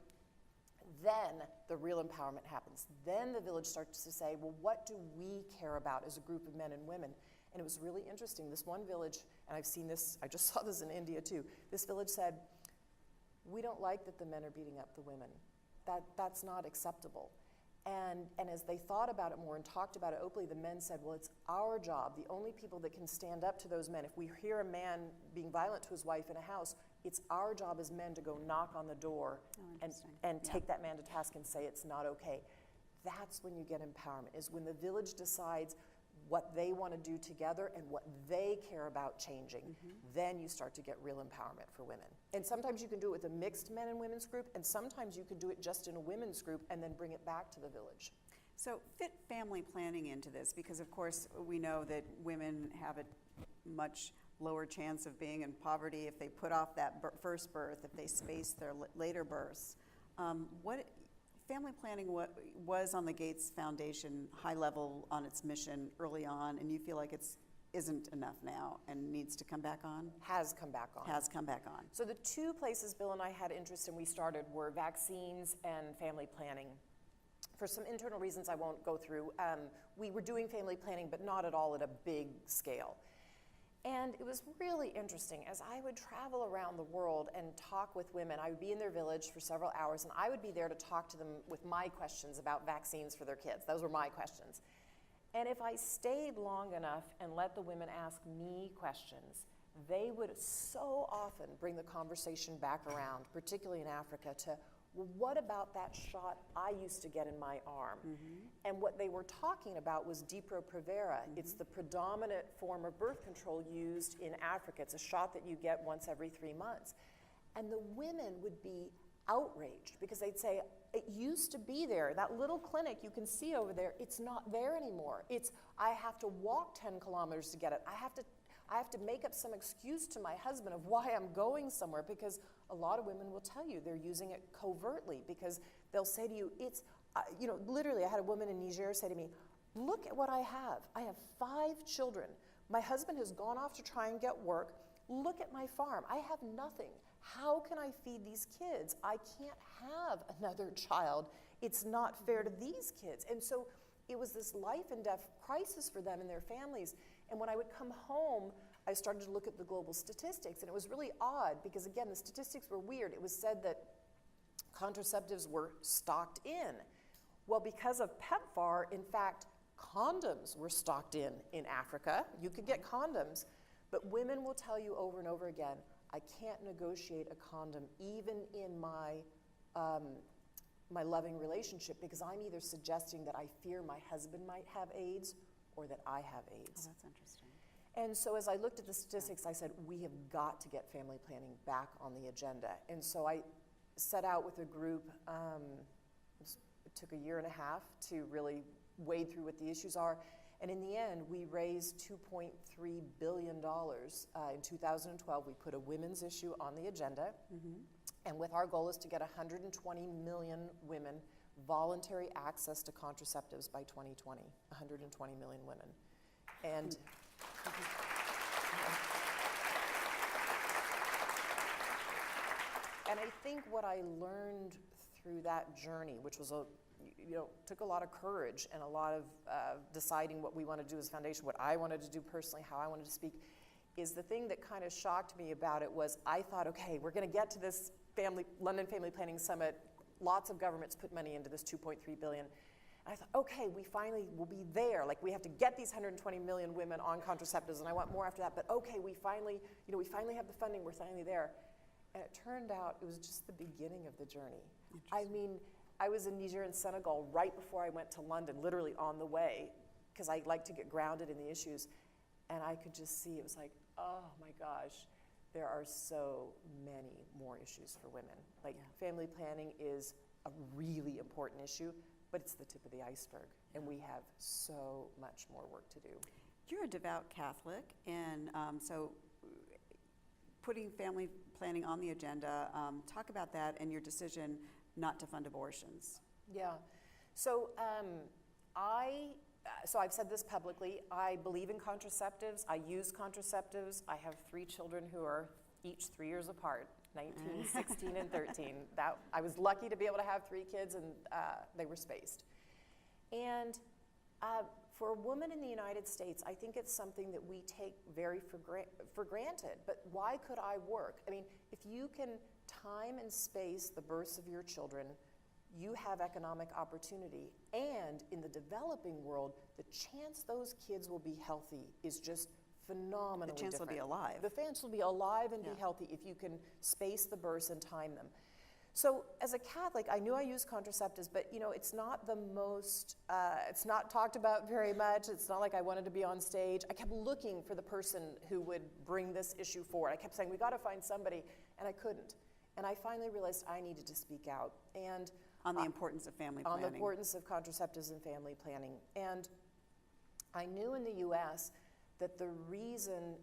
then the real empowerment happens. Then the village starts to say, well, what do we care about as a group of men and women? And it was really interesting. This one village, and I've seen this, I just saw this in India too, this village said, we don't like that the men are beating up the women. That's not acceptable. And as they thought about it more and talked about it openly, the men said, well, it's our job. The only people that can stand up to those men, if we hear a man being violent to his wife in a house, it's our job as men to go knock on the door and take that man to task and say it's not okay. That's when you get empowerment, is when the village decides what they want to do together and what they care about changing. Then you start to get real empowerment for women. And sometimes you can do it with a mixed men and women's group, and sometimes you can do it just in a women's group and then bring it back to the village. So fit family planning into this, because of course we know that women have a much lower chance of being in poverty if they put off that first birth, if they space their later births. What family planning was on the Gates Foundation high level on its mission early on, and you feel like it isn't enough now and needs to come back on? Has come back on. Has come back on. So the two places Bill and I had interest in, we started, were vaccines and family planning. For some internal reasons I won't go through, we were doing family planning, but not at all at a big scale. And it was really interesting. As I would travel around the world and talk with women, I would be in their village for several hours, and I would be there to talk to them with my questions about vaccines for their kids. Those were my questions. And if I stayed long enough and let the women ask me questions, they would so often bring the conversation back around, particularly in Africa, to, well, what about that shot I used to get in my arm? And what they were talking about was Depo-Provera. It's the predominant form of birth control used in Africa. It's a shot that you get once every 3 months. And the women would be outraged because they'd say, it used to be there. That little clinic you can see over there, it's not there anymore. I have to walk 10 kilometers to get it. I have to make up some excuse to my husband of why I'm going somewhere, because a lot of women will tell you they're using it covertly, because they'll say to you, literally I had a woman in Niger say to me, look at what I have. I have 5 children. My husband has gone off to try and get work. Look at my farm. I have nothing. How can I feed these kids? I can't have another child it's not fair to these kids. And so it was this life and death crisis for them and their families. And when I would come home, I started to look at the global statistics, and it was really odd because, again, the statistics were weird. It was said that contraceptives were stocked in. Well, because of PEPFAR, in fact, condoms were stocked in Africa. You could get condoms, but women will tell you over and over again, I can't negotiate a condom even in my my loving relationship because I'm either suggesting that I fear my husband might have AIDS or that I have AIDS. Oh, that's interesting. And so as I looked at the statistics, I said, we have got to get family planning back on the agenda. And so I set out with a group, it took a year and a half to really wade through what the issues are. And in the end, we raised $2.3 billion. In 2012, we put a women's issue on the agenda. And with our goal is to get 120 million women voluntary access to contraceptives by 2020, 120 million women. And and I think what I learned through that journey, which was took a lot of courage and a lot of deciding what we want to do as a foundation, what I wanted to do personally, how I wanted to speak, is the thing that kind of shocked me about it was I thought, okay, we're going to get to this London Family Planning Summit. Lots of governments put money into this 2.3 billion. And I thought, okay, we finally will be there. Like, we have to get these 120 million women on contraceptives, and I want more after that. But okay, we finally have the funding. We're finally there. And it turned out it was just the beginning of the journey. I mean, I was in Niger and Senegal right before I went to London, literally on the way, because I like to get grounded in the issues. And I could just see, it was like, oh my gosh, there are so many more issues for women. Like, family planning is a really important issue, but it's the tip of the iceberg, and we have so much more work to do. You're a devout Catholic, and so putting family planning on the agenda, talk about that and your decision not to fund abortions. Yeah, so I've said this publicly. I believe in contraceptives. I use contraceptives. I have 3 children who are each 3 years apart, 19, 16, and 13. I was lucky to be able to have 3 kids, and they were spaced. And for a woman in the United States, I think it's something that we take very for granted. But why could I work? I mean, if you can time and space the births of your children, you have economic opportunity. And in the developing world, the chance those kids will be healthy is just phenomenally different. The chance will be alive. The chance will be alive and be healthy if you can space the births and time them. So as a Catholic, I knew I used contraceptives, but it's not the most, it's not talked about very much. It's not like I wanted to be on stage. I kept looking for the person who would bring this issue forward. I kept saying, we got to find somebody, and I couldn't. And I finally realized I needed to speak out. And on the importance of family planning. On the importance of contraceptives and family planning. And I knew in the US that the reason,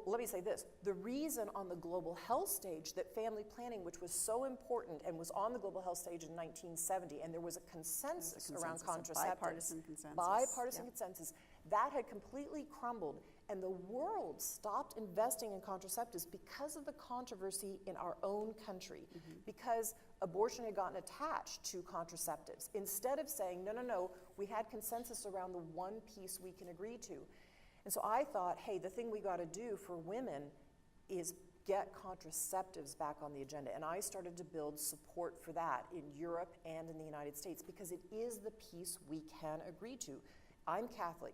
let me say this, the reason on the global health stage that family planning, which was so important and was on the global health stage in 1970, and there was a consensus around contraceptives. Bipartisan consensus. That had completely crumbled, and the world stopped investing in contraceptives because of the controversy in our own country, because abortion had gotten attached to contraceptives. Instead of saying, no, we had consensus around the one piece we can agree to. And so I thought, hey, the thing we got to do for women is get contraceptives back on the agenda. And I started to build support for that in Europe and in the United States because it is the piece we can agree to. I'm Catholic.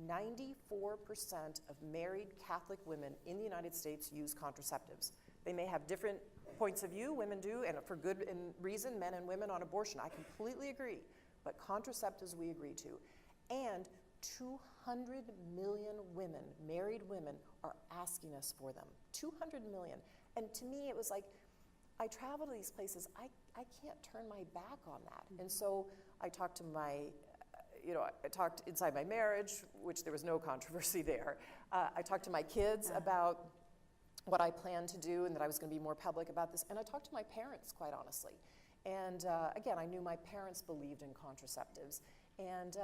94% of married Catholic women in the United States use contraceptives. They may have different points of view, women do, and for good reason, men and women on abortion. I completely agree. But contraceptives we agree to. And 200 million women, married women, are asking us for them. 200 million. And to me, it was like, I travel to these places, I can't turn my back on that. And so I talked to my, I talked inside my marriage, which there was no controversy there. I talked to my kids about what I planned to do and that I was going to be more public about this. And I talked to my parents, quite honestly. And again, I knew my parents believed in contraceptives. And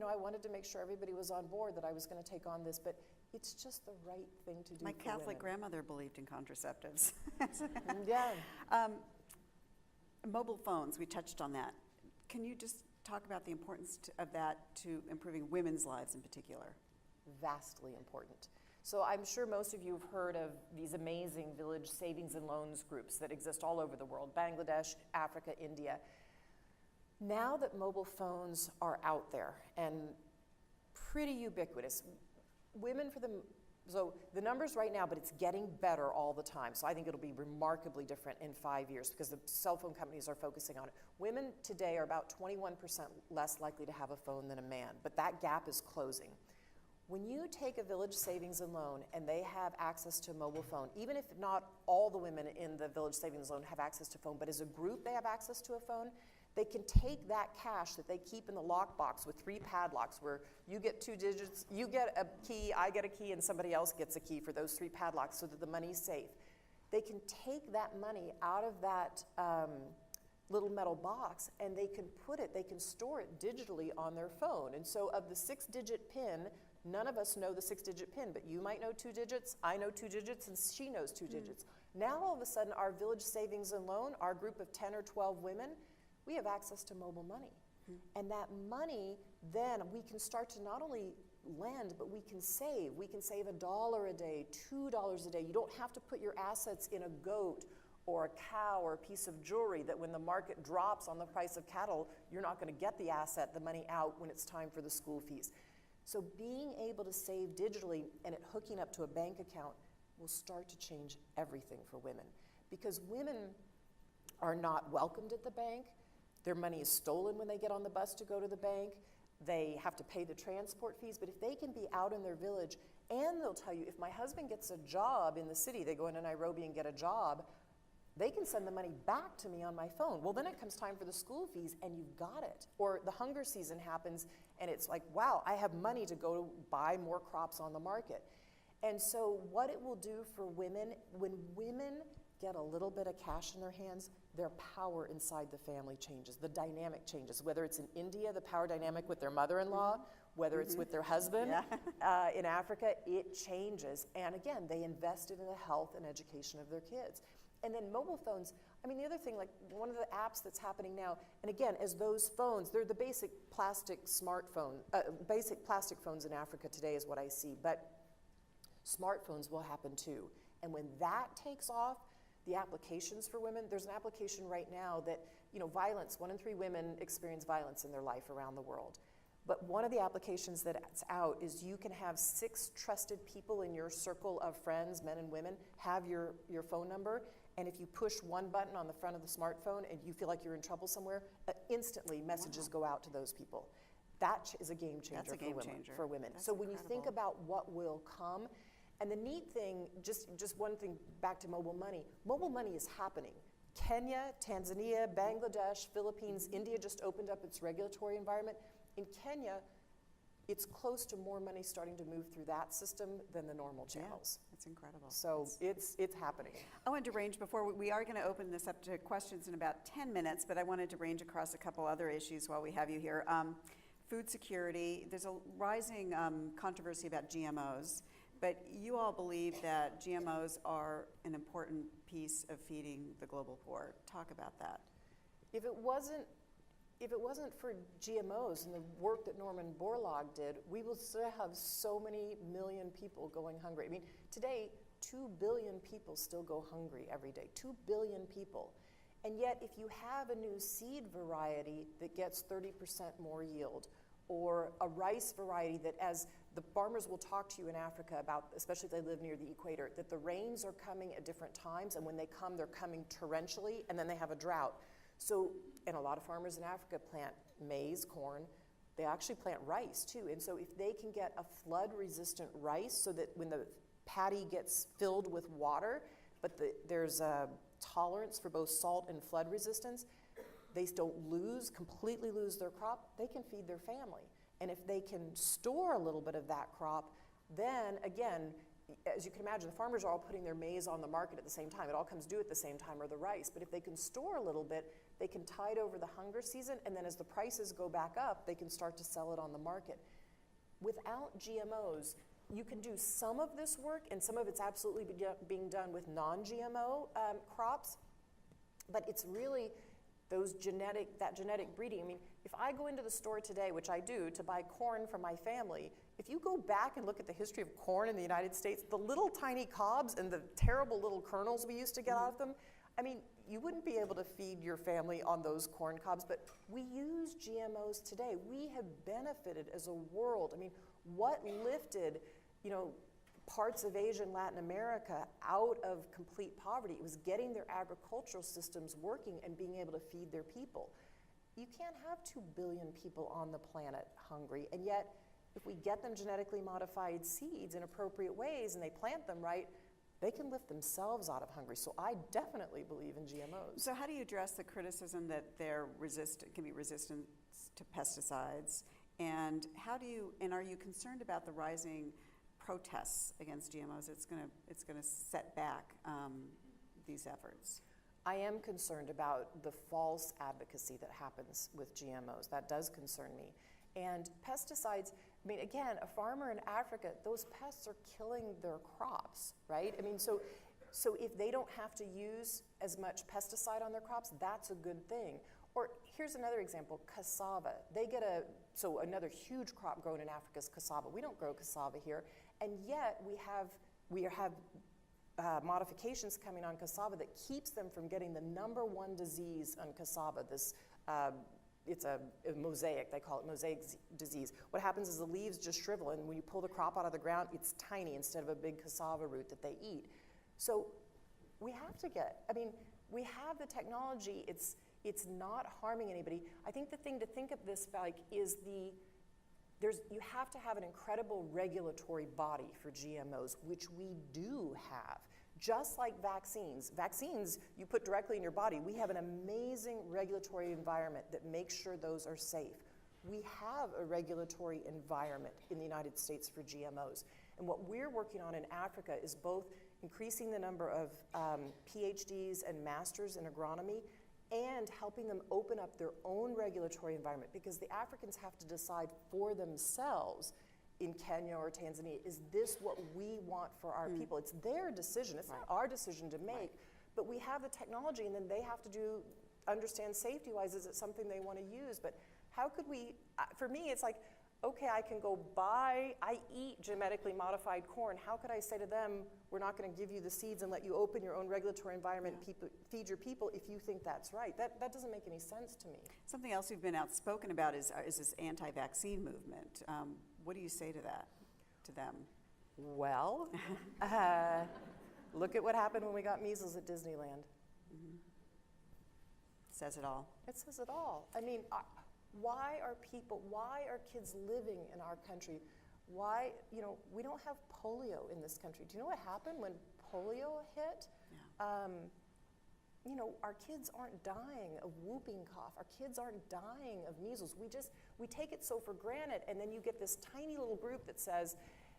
I wanted to make sure everybody was on board that I was going to take on this, but it's just the right thing to do. My for Catholic women. grandmother believed in contraceptives. Yeah. Mobile phones, we touched on that. Can you just talk about the importance of that to improving women's lives in particular? Vastly important. So I'm sure most of you have heard of these amazing village savings and loans groups that exist all over the world, Bangladesh, Africa, India. Now that mobile phones are out there and pretty ubiquitous, so the numbers right now, but it's getting better all the time. So I think it'll be remarkably different in 5 years because the cell phone companies are focusing on it. Women today are about 21% less likely to have a phone than a man, but that gap is closing. When you take a village savings and loan and they have access to a mobile phone, even if not all the women in the village savings loan have access to a phone, but as a group they have access to a phone, they can take that cash that they keep in the lockbox with 3 padlocks where you get 2 digits, you get a key, I get a key, and somebody else gets a key for those 3 padlocks so that the money's safe. They can take that money out of that little metal box and they can store it digitally on their phone. And so of the 6-digit PIN, none of us know the 6-digit PIN, but you might know 2 digits, I know 2 digits, and she knows 2 digits. Now all of a sudden our village savings and loan, our group of 10 or 12 women, we have access to mobile money. And that money, then we can start to not only lend, but we can save. We can save $1 a day, $2 a day. You don't have to put your assets in a goat or a cow or a piece of jewelry that when the market drops on the price of cattle, you're not going to get the asset, the money out when it's time for the school fees. So being able to save digitally and it hooking up to a bank account will start to change everything for women. Because women are not welcomed at the bank. Their money is stolen when they get on the bus to go to the bank. They have to pay the transport fees. But if they can be out in their village, and they'll tell you, if my husband gets a job in the city, they go into Nairobi and get a job, they can send the money back to me on my phone. Well, then it comes time for the school fees, and you've got it. Or the hunger season happens, and it's like, wow, I have money to go buy more crops on the market. And so what it will do for women, when women get a little bit of cash in their hands, their power inside the family changes, the dynamic changes. Whether it's in India, the power dynamic with their mother-in-law, whether it's with their husband in Africa, it changes. And again, they invested in the health and education of their kids. And then mobile phones, I mean, the other thing, like one of the apps that's happening now, and again, as those phones, they're the basic plastic smartphone, basic plastic phones in Africa today is what I see, but smartphones will happen too. And when that takes off, the applications for women, there's an application right now that, violence, 1 in 3 women experience violence in their life around the world. But one of the applications that's out is you can have 6 trusted people in your circle of friends, men and women, have your phone number, and if you push one button on the front of the smartphone and you feel like you're in trouble somewhere, instantly messages go out to those people. That is a game changer for women. That's so when you incredible. think about what will come, and the neat thing, just one thing back to mobile money is happening. Kenya, Tanzania, Bangladesh, Philippines, India just opened up its regulatory environment. In Kenya, it's close to more money starting to move through that system than the normal channels. Yeah, that's incredible. So it's happening. I wanted to range before, we are going to open this up to questions in about 10 minutes, but I wanted to range across a couple other issues while we have you here. Food security, there's a rising controversy about GMOs. But you all believe that GMOs are an important piece of feeding the global poor. Talk about that. If it wasn't for GMOs and the work that Norman Borlaug did, we will still have so many million people going hungry. I mean, today, 2 billion people still go hungry every day. 2 billion people. And yet, if you have a new seed variety that gets 30% more yield, or a rice variety that, as the farmers will talk to you in Africa about, especially if they live near the equator, that the rains are coming at different times, and when they come, they're coming torrentially, and then they have a drought. So, and a lot of farmers in Africa plant maize, corn. They actually plant rice too. And so if they can get a flood-resistant rice so that when the paddy gets filled with water, but there's a tolerance for both salt and flood resistance, they don't completely lose their crop, they can feed their family. And if they can store a little bit of that crop, then again, as you can imagine, the farmers are all putting their maize on the market at the same time. It all comes due at the same time, or the rice. But if they can store a little bit, they can tide over the hunger season, and then as the prices go back up, they can start to sell it on the market. Without GMOs, you can do some of this work, and some of it's absolutely being done with non-GMO crops, but it's really that genetic breeding. I mean, if I go into the store today, which I do, to buy corn for my family, if you go back and look at the history of corn in the United States, the little tiny cobs and the terrible little kernels we used to get out of them, I mean, you wouldn't be able to feed your family on those corn cobs, but we use GMOs today. We have benefited as a world. I mean, what lifted, parts of Asia and Latin America out of complete poverty? It was getting their agricultural systems working and being able to feed their people. You can't have 2 billion people on the planet hungry, and yet if we get them genetically modified seeds in appropriate ways and they plant them right, they can lift themselves out of hunger. So I definitely believe in GMOs. So how do you address the criticism that they're can be resistant to pesticides? And are you concerned about the rising protests against GMOs? It's gonna set back these efforts. I am concerned about the false advocacy that happens with GMOs. That does concern me. And pesticides, I mean, again, a farmer in Africa, those pests are killing their crops, right? I mean, so if they don't have to use as much pesticide on their crops, that's a good thing. Or here's another example, cassava. So another huge crop grown in Africa is cassava. We don't grow cassava here, and yet we have modifications coming on cassava that keeps them from getting the #1 disease on cassava, it's a mosaic, they call it mosaic disease. What happens is the leaves just shrivel, and when you pull the crop out of the ground, it's tiny instead of a big cassava root that they eat. So we have the technology, it's not harming anybody. I think the thing to think of this like is you have to have an incredible regulatory body for GMOs, which we do have. Just like vaccines. Vaccines you put directly in your body. We have an amazing regulatory environment that makes sure those are safe. We have a regulatory environment in the United States for GMOs. And what we're working on in Africa is both increasing the number of PhDs and masters in agronomy and helping them open up their own regulatory environment, because the Africans have to decide for themselves in Kenya or Tanzania, is this what we want for our people? It's their decision. It's not our decision to make, but we have the technology, and then they have to understand safety-wise, is it something they want to use? But how could we, for me, it's like, okay, I eat genetically modified corn. How could I say to them, we're not going to give you the seeds and let you open your own regulatory environment, feed your people if you think that's right? That doesn't make any sense to me. Something else you've been outspoken about is this anti-vaccine movement. What do you say to them? Well, look at what happened when we got measles at Disneyland. Mm-hmm. Says it all. It says it all. I mean, why are kids living in our country? Why, we don't have polio in this country. Do you know what happened when polio hit? Yeah. Our kids aren't dying of whooping cough. Our kids aren't dying of measles. We take it so for granted, and then you get this tiny little group that says,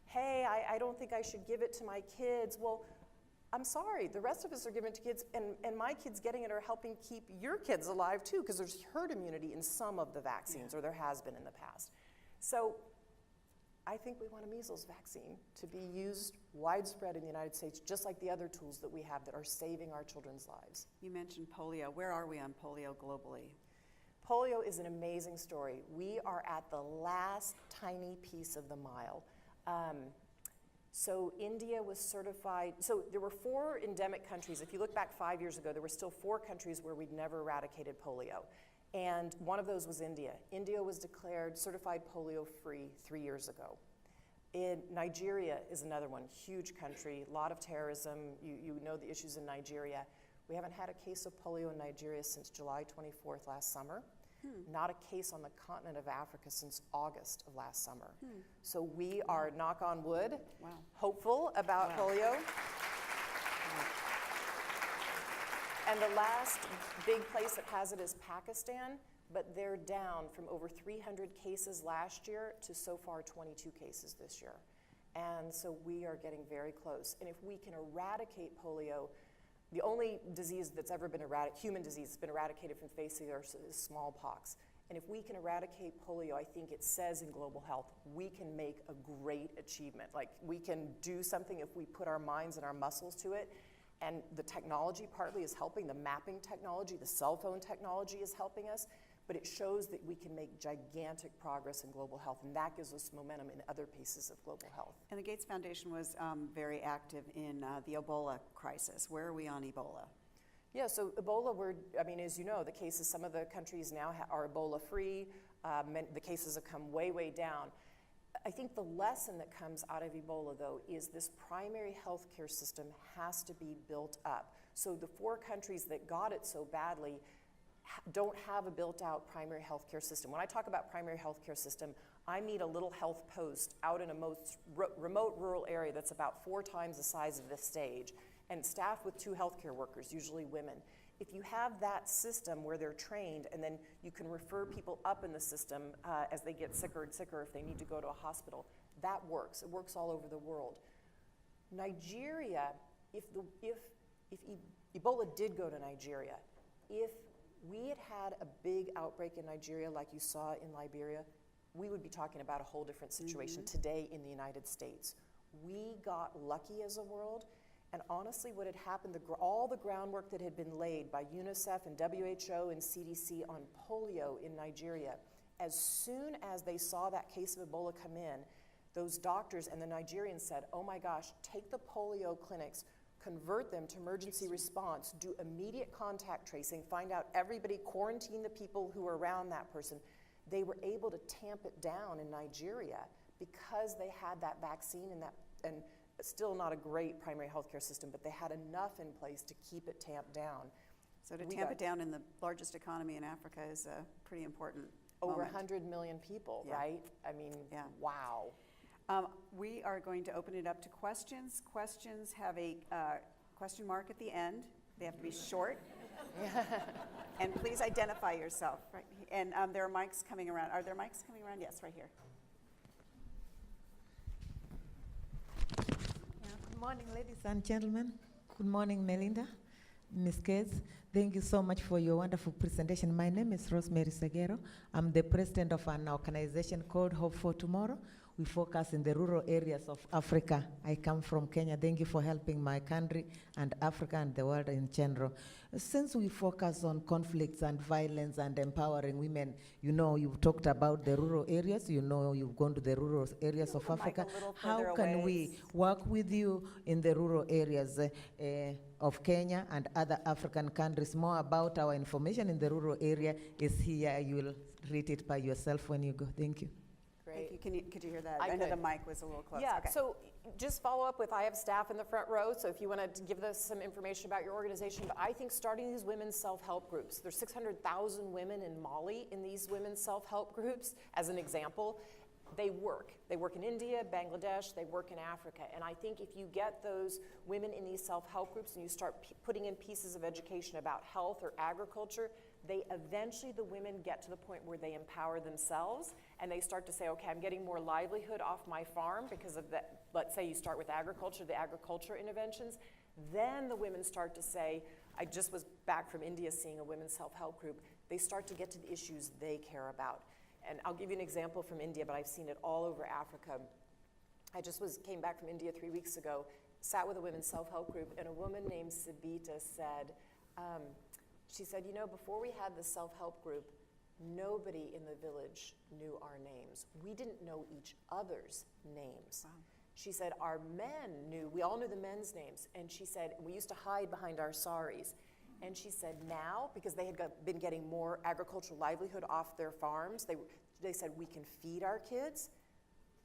hey, I don't think I should give it to my kids. Well, I'm sorry, the rest of us are giving it to kids, and my kids getting it are helping keep your kids alive too, because there's herd immunity in some of the vaccines, or there has been in the past. So I think we want a measles vaccine to be used widespread in the United States, just like the other tools that we have that are saving our children's lives. You mentioned polio. Where are we on polio globally? Polio is an amazing story. We are at the last tiny piece of the mile. So India was certified, so there were 4 endemic countries. If you look back 5 years ago, there were still 4 countries where we'd never eradicated polio. And one of those was India. India was declared certified polio-free 3 years ago. Nigeria is another one, huge country, a lot of terrorism. You know the issues in Nigeria. We haven't had a case of polio in Nigeria since July 24th last summer. Not a case on the continent of Africa since August of last summer. So we are, knock on wood, hopeful about polio. And the last big place that has it is Pakistan, but they're down from over 300 cases last year to so far 22 cases this year. And so we are getting very close. And if we can eradicate polio, the only disease that's ever been human disease that's been eradicated from the face of the earth is smallpox. And if we can eradicate polio, I think it says in global health, we can make a great achievement. Like, we can do something if we put our minds and our muscles to it. And the technology partly is helping, the mapping technology, the cell phone technology is helping us, but it shows that we can make gigantic progress in global health, and that gives us momentum in other pieces of global health. And the Gates Foundation was very active in the Ebola crisis. Where are we on Ebola? Yeah, so Ebola, as you know, the cases, some of the countries now are Ebola-free. The cases have come way, way down. I think the lesson that comes out of Ebola, though, is this primary health care system has to be built up. So the 4 countries that got it so badly don't have a built-out primary health care system. When I talk about primary health care system, I mean a little health post out in a most remote rural area that's about 4 times the size of this stage, and staffed with 2 healthcare workers, usually women. If you have that system where they're trained, and then you can refer people up in the system as they get sicker and sicker if they need to go to a hospital, that works. It works all over the world. Nigeria, if Ebola did go to Nigeria, if we had had a big outbreak in Nigeria like you saw in Liberia, we would be talking about a whole different situation today in the United States. We got lucky as a world, and honestly what had happened, all the groundwork that had been laid by UNICEF and WHO and CDC on polio in Nigeria, as soon as they saw that case of Ebola come in, those doctors and the Nigerians said, oh my gosh, take the polio clinics, convert them to emergency response, do immediate contact tracing, find out everybody, quarantine the people who were around that person. They were able to tamp it down in Nigeria because they had that vaccine and still not a great primary health care system, but they had enough in place to keep it tamped down. So to tamp it down in the largest economy in Africa is a pretty important Over moment. 100 million people, Yeah. right? I mean, Yeah. wow. We are going to open it up to questions. Questions have a question mark at the end. They have to be short. And please identify yourself. Right? And there are mics coming around. Are there mics coming around? Yes, right here. Good morning, ladies and gentlemen. Good morning, Melinda, Ms. Gates. Thank you so much for your wonderful presentation. My name is Rosemary Seguero. I'm the president of an organization called Hope for Tomorrow. We focus in the rural areas of Africa. I come from Kenya. Thank you for helping my country and Africa and the world in general. Since we focus on conflicts and violence and empowering women, you know, you've talked about the rural areas, you know, you've gone to the rural areas of Africa. How can we work with you in the rural areas of Kenya and other African countries? More about our information in the rural area is here. You will read it by yourself when you go. Thank you. Thank you. Could you hear that? I know could. the mic was a little close. Yeah, Okay. so just follow up with, I have staff in the front row, so if you want to give us some information about your organization, but I think starting these women's self-help groups, there's 600,000 women in Mali in these women's self-help groups, as an example. They work. They work in India, Bangladesh, they work in Africa. And I think if you get those women in these self-help groups and you start putting in pieces of education about health or agriculture, eventually the women get to the point where they empower themselves and they start to say, okay, I'm getting more livelihood off my farm because of that. Let's say you start with agriculture, the agriculture interventions. Then the women start to say, I just was back from India seeing a women's self-help group. They start to get to the issues they care about. And I'll give you an example from India, but I've seen it all over Africa. I just came back from India 3 weeks ago, sat with a women's self-help group, and a woman named Sabita said, she said, you know, before we had the self-help group, nobody in the village knew our names. We didn't know each other's names. Wow. She said, our men knew, we all knew the men's names. And she said, we used to hide behind our saris. And she said now, because they had been getting more agricultural livelihood off their farms, they said, we can feed our kids,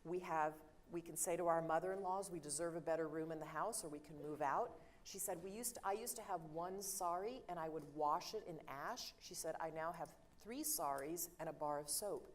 we can say to our mother-in-laws, we deserve a better room in the house or we can move out. She said, I used to have one sari and I would wash it in ash. She said, I now have 3 saris and a bar of soap.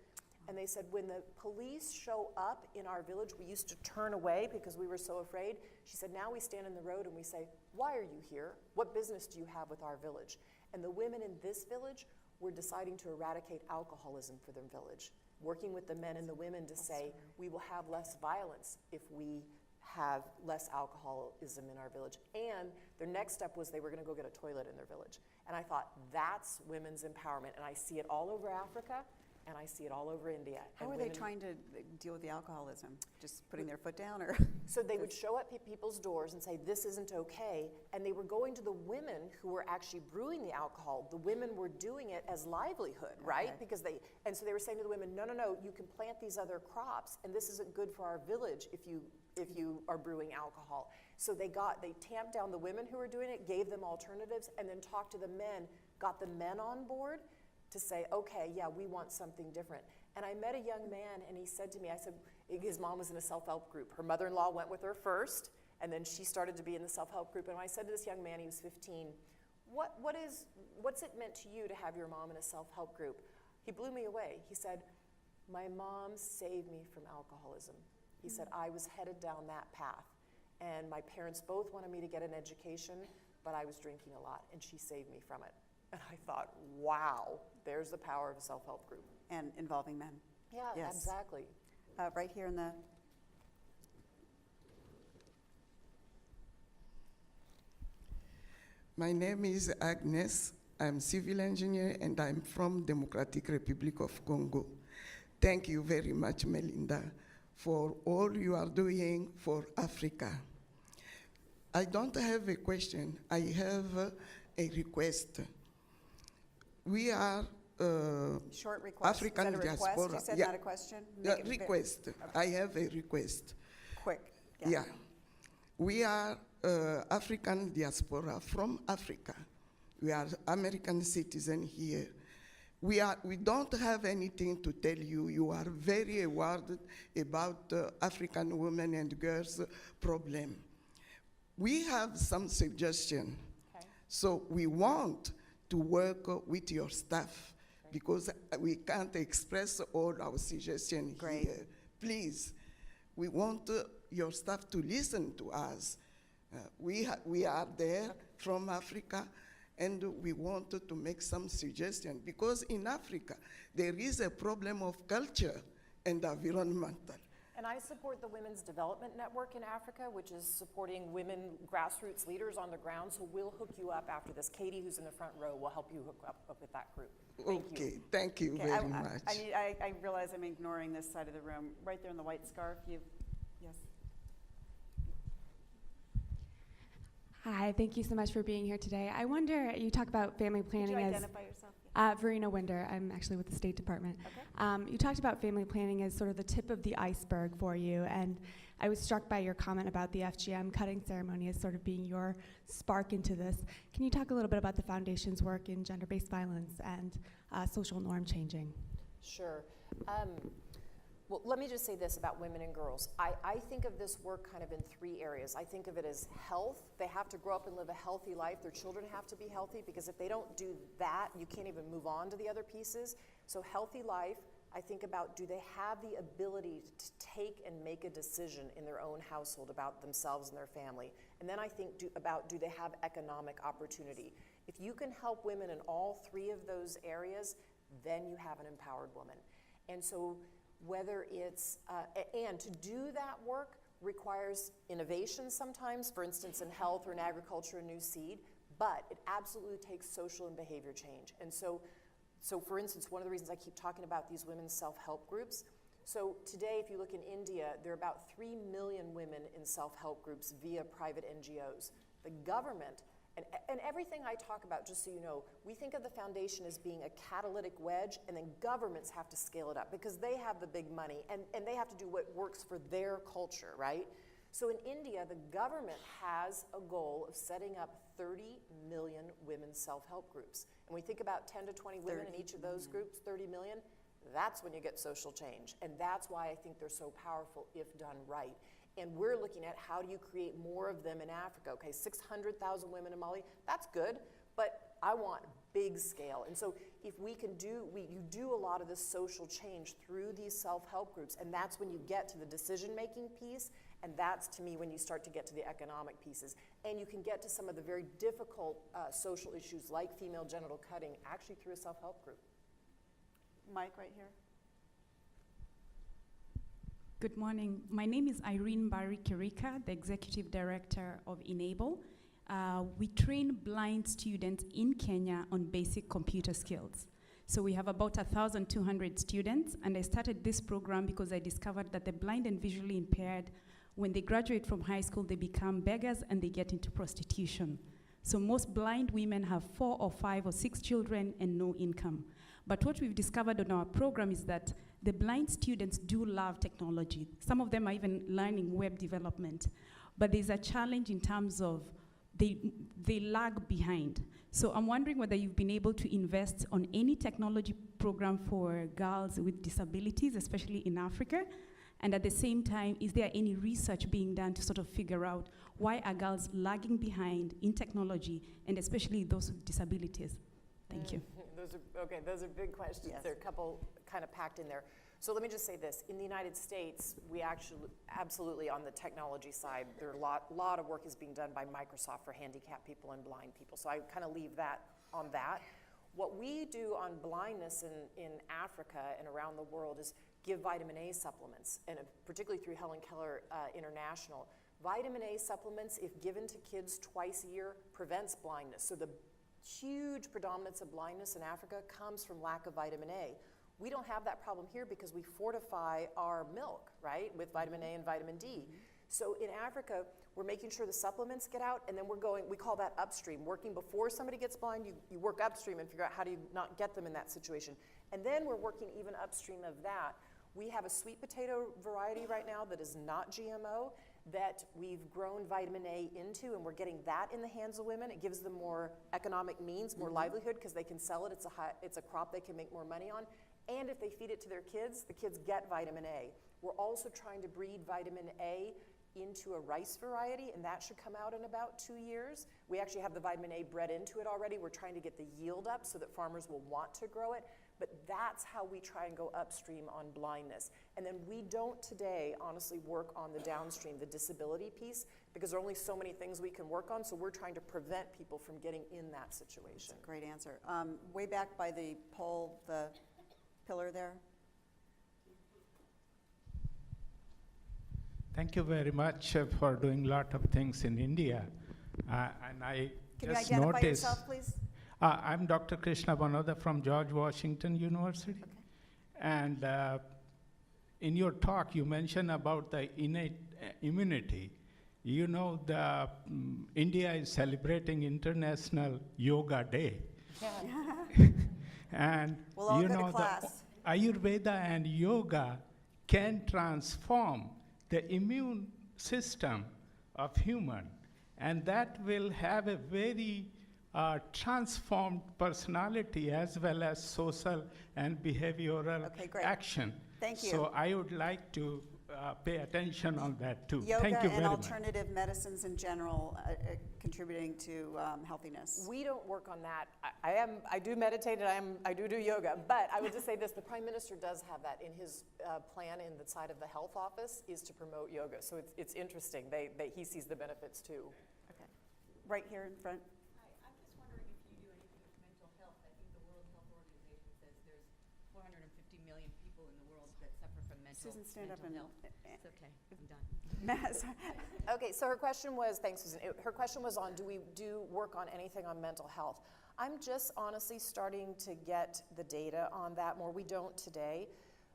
And they said, when the police show up in our village, we used to turn away because we were so afraid. She said, now we stand in the road and we say, why are you here? What business do you have with our village? And the women in this village were deciding to eradicate alcoholism for their village, working with the men and the women to say, we will have less violence if we have less alcoholism in our village. And their next step was they were going to go get a toilet in their village. And I thought, that's women's empowerment. And I see it all over Africa. and I see it all over India. How And are they women- trying to deal with the alcoholism? Just putting their foot down, or? So they would show up at people's doors and say, this isn't okay, and they were going to the women who were actually brewing the alcohol. The women were doing it as livelihood, right? Okay. And so they were saying to the women, no, you can plant these other crops, and this isn't good for our village if you are brewing alcohol. So they tamped down the women who were doing it, gave them alternatives, and then talked to the men, got the men on board to say, okay, yeah, we want something different. And I met a young man, and he said to me, I said, his mom was in a self-help group. Her mother-in-law went with her first, and then she started to be in the self-help group. And I said to this young man, he was 15, what's it meant to you to have your mom in a self-help group? He blew me away. He said, my mom saved me from alcoholism. He said, I was headed down that path, and my parents both wanted me to get an education, but I was drinking a lot, and she saved me from it. And I thought, wow, there's the power of a self-help group. And involving men. Yeah, Yes. exactly. Right here in the, My name is Agnes. I'm civil engineer and I'm from Democratic Republic of Congo. Thank you very much, Melinda, for all you are doing for Africa. I don't have a question. I have a request. We are short request. African Is that a request? diaspora. You said Yeah. not a question? Yeah, Make it ve- request. I have a request. Quick. Yeah. We are African diaspora from Africa. We are American citizens here. We don't have anything to tell you. You are very awarded about African women and girls problem. We have some suggestion. Okay. So we want to work with your staff because we can't express all our suggestions Great. here. Please, we want your staff to listen to us. We are there from Africa, and we wanted to make some suggestions because in Africa, there is a problem of culture and environmental. And I support the Women's Development Network in Africa, which is supporting women grassroots leaders on the ground. So we'll hook you up after this. Katie, who's in the front row, will help you hook up with that group. Thank you. Okay, thank you Okay, very much. I realize I'm ignoring this side of the room. Right there in the white scarf, yes. Hi, thank you so much for being here today. I wonder, you talk about family Could planning you as... identify yourself? Verena Winder, I'm actually with the State Department. Okay. You talked about family planning as sort of the tip of the iceberg for you, and I was struck by your comment about the FGM cutting ceremony as sort of being your spark into this. Can you talk a little bit about the Foundation's work in gender-based violence and social norm changing? Sure. Well, let me just say this about women and girls. I think of this work kind of in three areas. I think of it as health. They have to grow up and live a healthy life. Their children have to be healthy, because if they don't do that, you can't even move on to the other pieces. So healthy life, I think about, do they have the ability to take and make a decision in their own household about themselves and their family? And then I think do they have economic opportunity? If you can help women in all three of those areas, then you have an empowered woman. And so whether it's, and to do that work requires innovation sometimes, for instance in health or in agriculture, a new seed, but it absolutely takes social and behavior change. And so for instance, one of the reasons I keep talking about these women's self-help groups, so today if you look in India, there are about 3 million women in self-help groups via private NGOs. The government, and everything I talk about, just so you know, we think of the foundation as being a catalytic wedge, and then governments have to scale it up because they have the big money and they have to do what works for their culture, right? So in India, the government has a goal of setting up 30 million women's self-help groups. And we think about 10 to 20 women in each of those groups, 30 million, that's when you get social change. And that's why I think they're so powerful if done right. And we're looking at how do you create more of them in Africa. Okay, 600,000 women in Mali, that's good, but I want big scale. And so if we can do, you do a lot of this social change through these self-help groups, and that's when you get to the decision-making piece, and that's, to me, when you start to get to the economic pieces. And you can get to some of the very difficult social issues like female genital cutting actually through a self-help group. Mike, right here. Good morning. My name is Irene Barry Kirika, the Executive Director of Enable. We train blind students in Kenya on basic computer skills. So we have about 1,200 students, and I started this program because I discovered that the blind and visually impaired, when they graduate from high school, they become beggars and they get into prostitution. So most blind women have 4 or 5 or 6 children and no income. But what we've discovered on our program is that the blind students do love technology. Some of them are even learning web development. But there's a challenge in terms of they lag behind. So I'm wondering whether you've been able to invest on any technology program for girls with disabilities, especially in Africa. And at the same time, is there any research being done to sort of figure out why are girls lagging behind in technology, and especially those with disabilities? Thank you. Those are big questions. Yes. There are a couple kind of packed in there. So let me just say this. In the United States, we actually, absolutely on the technology side, there are a lot of work is being done by Microsoft for handicapped people and blind people. So I kind of leave that on that. What we do on blindness in Africa and around the world is give vitamin A supplements, and particularly through Helen Keller International. Vitamin A supplements, if given to kids twice a year, prevents blindness. So the huge predominance of blindness in Africa comes from lack of vitamin A. We don't have that problem here because we fortify our milk, right, with vitamin A and vitamin D. So in Africa, we're making sure the supplements get out, and then we call that upstream. Working before somebody gets blind, you work upstream and figure out how do you not get them in that situation. And then we're working even upstream of that. We have a sweet potato variety right now that is not GMO that we've grown vitamin A into, and we're getting that in the hands of women. It gives them more economic means, more livelihood, because they can sell it. It's a crop they can make more money on. And if they feed it to their kids, the kids get vitamin A. We're also trying to breed vitamin A into a rice variety, and that should come out in about 2 years. We actually have the vitamin A bred into it already. We're trying to get the yield up so that farmers will want to grow it. But that's how we try and go upstream on blindness. And then we don't today, honestly, work on the downstream, the disability piece, because there are only so many things we can work on, so we're trying to prevent people from getting in that situation. That's a great answer. Way back by the pole, the pillar there. Thank you very much for doing a lot of things in India. And I Can you just identify noticed. yourself, please? I'm Dr. Krishna Banoda from George Washington University. Okay. And in your talk, you mentioned about the innate immunity. You know, India is celebrating International Yoga Day. Yeah. And We'll all you go to know, class. the Ayurveda and yoga can transform the immune system of human, and that will have a very transformed personality as well as social and behavioral Okay, great. action. Thank you. So I would like to pay attention on that too. Yoga Thank you and very much. alternative medicines in general contributing to healthiness. We don't work on that. I do meditate and I do yoga, but I would just say this, the Prime Minister does have that in his plan in the side of the health office is to promote yoga. So it's interesting. He sees the benefits too. Okay. Right here in front. Hi, I'm just wondering if you do anything with mental health. I think the World Health Organization says there's 450 million people in the world that suffer from Susan, stand up mental and. health. It's okay, I'm done. Okay, so her question was, thanks Susan, her question was on do we do work on anything on mental health? I'm just honestly starting to get the data on that more. We don't today,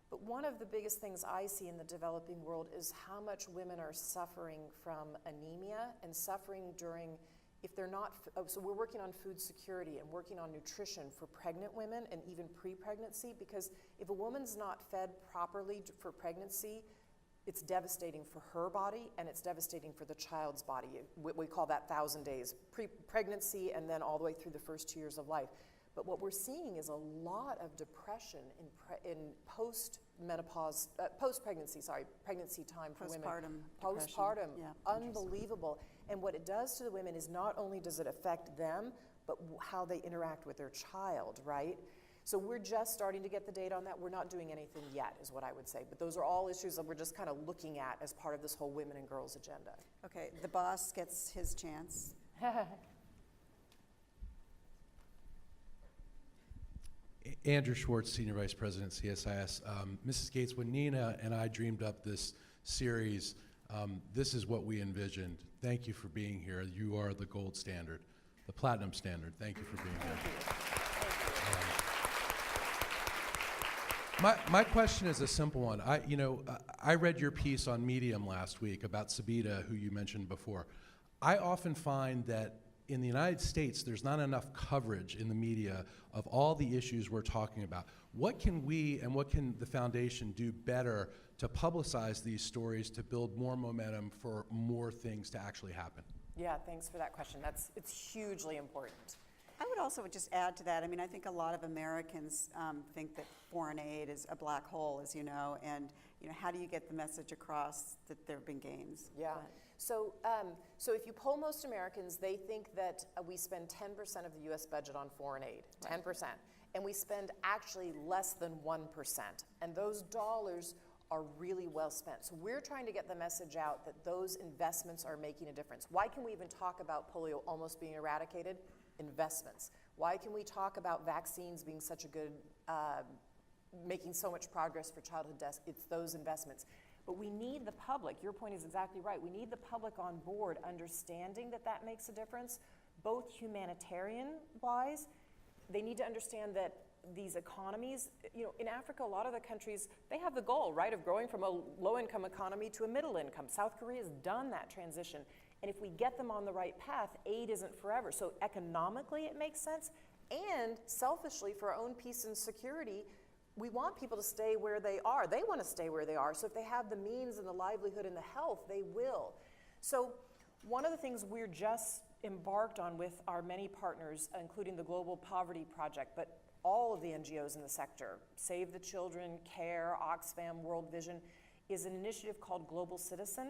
but one of the biggest things I see in the developing world is how much women are suffering from anemia and suffering during, if they're not, so we're working on food security and working on nutrition for pregnant women and even pre-pregnancy, because if a woman's not fed properly for pregnancy, it's devastating for her body and it's devastating for the child's body. We call that 1,000 days, pre-pregnancy and then all the way through the first 2 years of life. But what we're seeing is a lot of depression in post-menopause, post-pregnancy, pregnancy time for women. Postpartum, Yeah, unbelievable. And what it does to the women is not only does it affect them, but how they interact with their child, right? So we're just starting to get the data on that. We're not doing anything yet, is what I would say. But those are all issues that we're just kind of looking at as part of this whole women and girls agenda. Okay, the boss gets his chance. Andrew Schwartz, Senior Vice President, CSIS. Mrs. Gates, when Nina and I dreamed up this series, this is what we envisioned. Thank you for being here. You are the gold standard, the platinum standard. Thank you for being here. My question is a simple one. I read your piece on Medium last week about Sabita, who you mentioned before. I often find that in the United States, there's not enough coverage in the media of all the issues we're talking about. What can we and what can the foundation do better to publicize these stories to build more momentum for more things to actually happen? Yeah, thanks for that question. It's hugely important. I would also just add to that, I mean, I think a lot of Americans think that foreign aid is a black hole, as you know, and how do you get the message across that there have been gains? Yeah. So if you poll most Americans, they think that we spend 10% of the U.S. budget on foreign aid, 10%. And we spend actually less than 1%. And those dollars are really well spent. So we're trying to get the message out that those investments are making a difference. Why can we even talk about polio almost being eradicated? Investments. Why can we talk about vaccines being such a good, making so much progress for childhood deaths? It's those investments. But we need the public, your point is exactly right, we need the public on board understanding that that makes a difference, both humanitarian-wise. They need to understand that these economies, in Africa, a lot of the countries, they have the goal, right, of growing from a low-income economy to a middle income. South Korea has done that transition. And if we get them on the right path, aid isn't forever. So economically, it makes sense. And selfishly, for our own peace and security, we want people to stay where they are. They want to stay where they are. So if they have the means and the livelihood and the health, they will. So one of the things we're just embarked on with our many partners, including the Global Poverty Project, but all of the NGOs in the sector, Save the Children, CARE, Oxfam, World Vision, is an initiative called Global Citizen.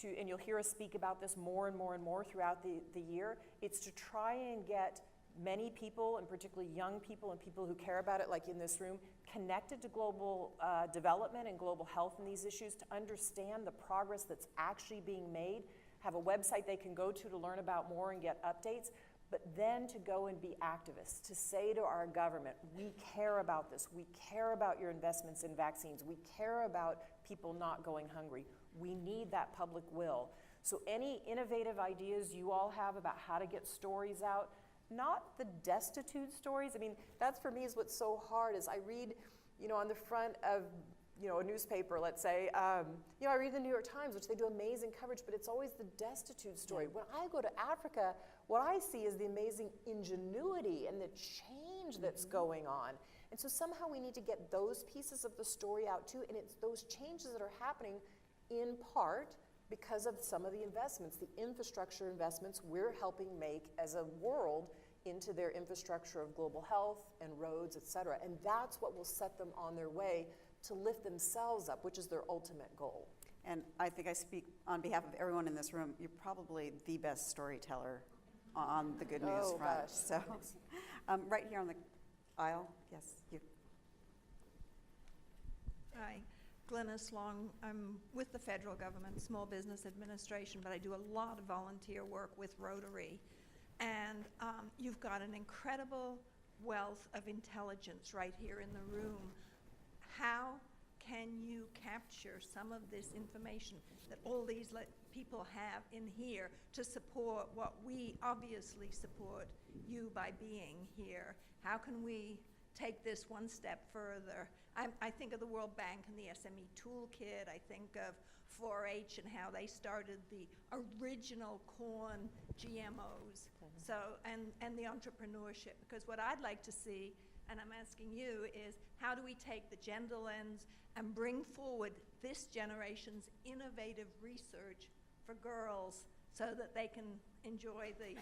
And you'll hear us speak about this more and more and more throughout the year. It's to try and get many people, and particularly young people and people who care about it, like in this room, connected to global development and global health and these issues, to understand the progress that's actually being made, have a website they can go to learn about more and get updates, but then to go and be activists, to say to our government, we care about this, we care about your investments in vaccines, we care about people not going hungry. We need that public will. So any innovative ideas you all have about how to get stories out, not the destitute stories. I mean, that's for me is what's so hard is I read, on the front of, a newspaper, let's say, I read the New York Times, which they do amazing coverage, but it's always the destitute story. When I go to Africa, what I see is the amazing ingenuity and the change that's going on. And so somehow we need to get those pieces of the story out too, and it's those changes that are happening in part because of some of the investments, the infrastructure investments we're helping make as a world into their infrastructure of global health and roads, et cetera. And that's what will set them on their way to lift themselves up, which is their ultimate goal. And I think I speak on behalf of everyone in this room. You're probably the best storyteller on the good news front. Gosh. So, right here on the aisle, yes, you. Hi, Glennis Long. I'm with the federal government, Small Business Administration, but I do a lot of volunteer work with Rotary. And you've got an incredible wealth of intelligence right here in the room. How can you capture some of this information that all these people have in here to support what we obviously support you by being here? How can we take this one step further? I think of the World Bank and the SME Toolkit. I think of 4-H and how they started the original corn GMOs. So, and the entrepreneurship, because what I'd like to see, and I'm asking you, is how do we take the gender lens and bring forward this generation's innovative research for girls so that they can enjoy the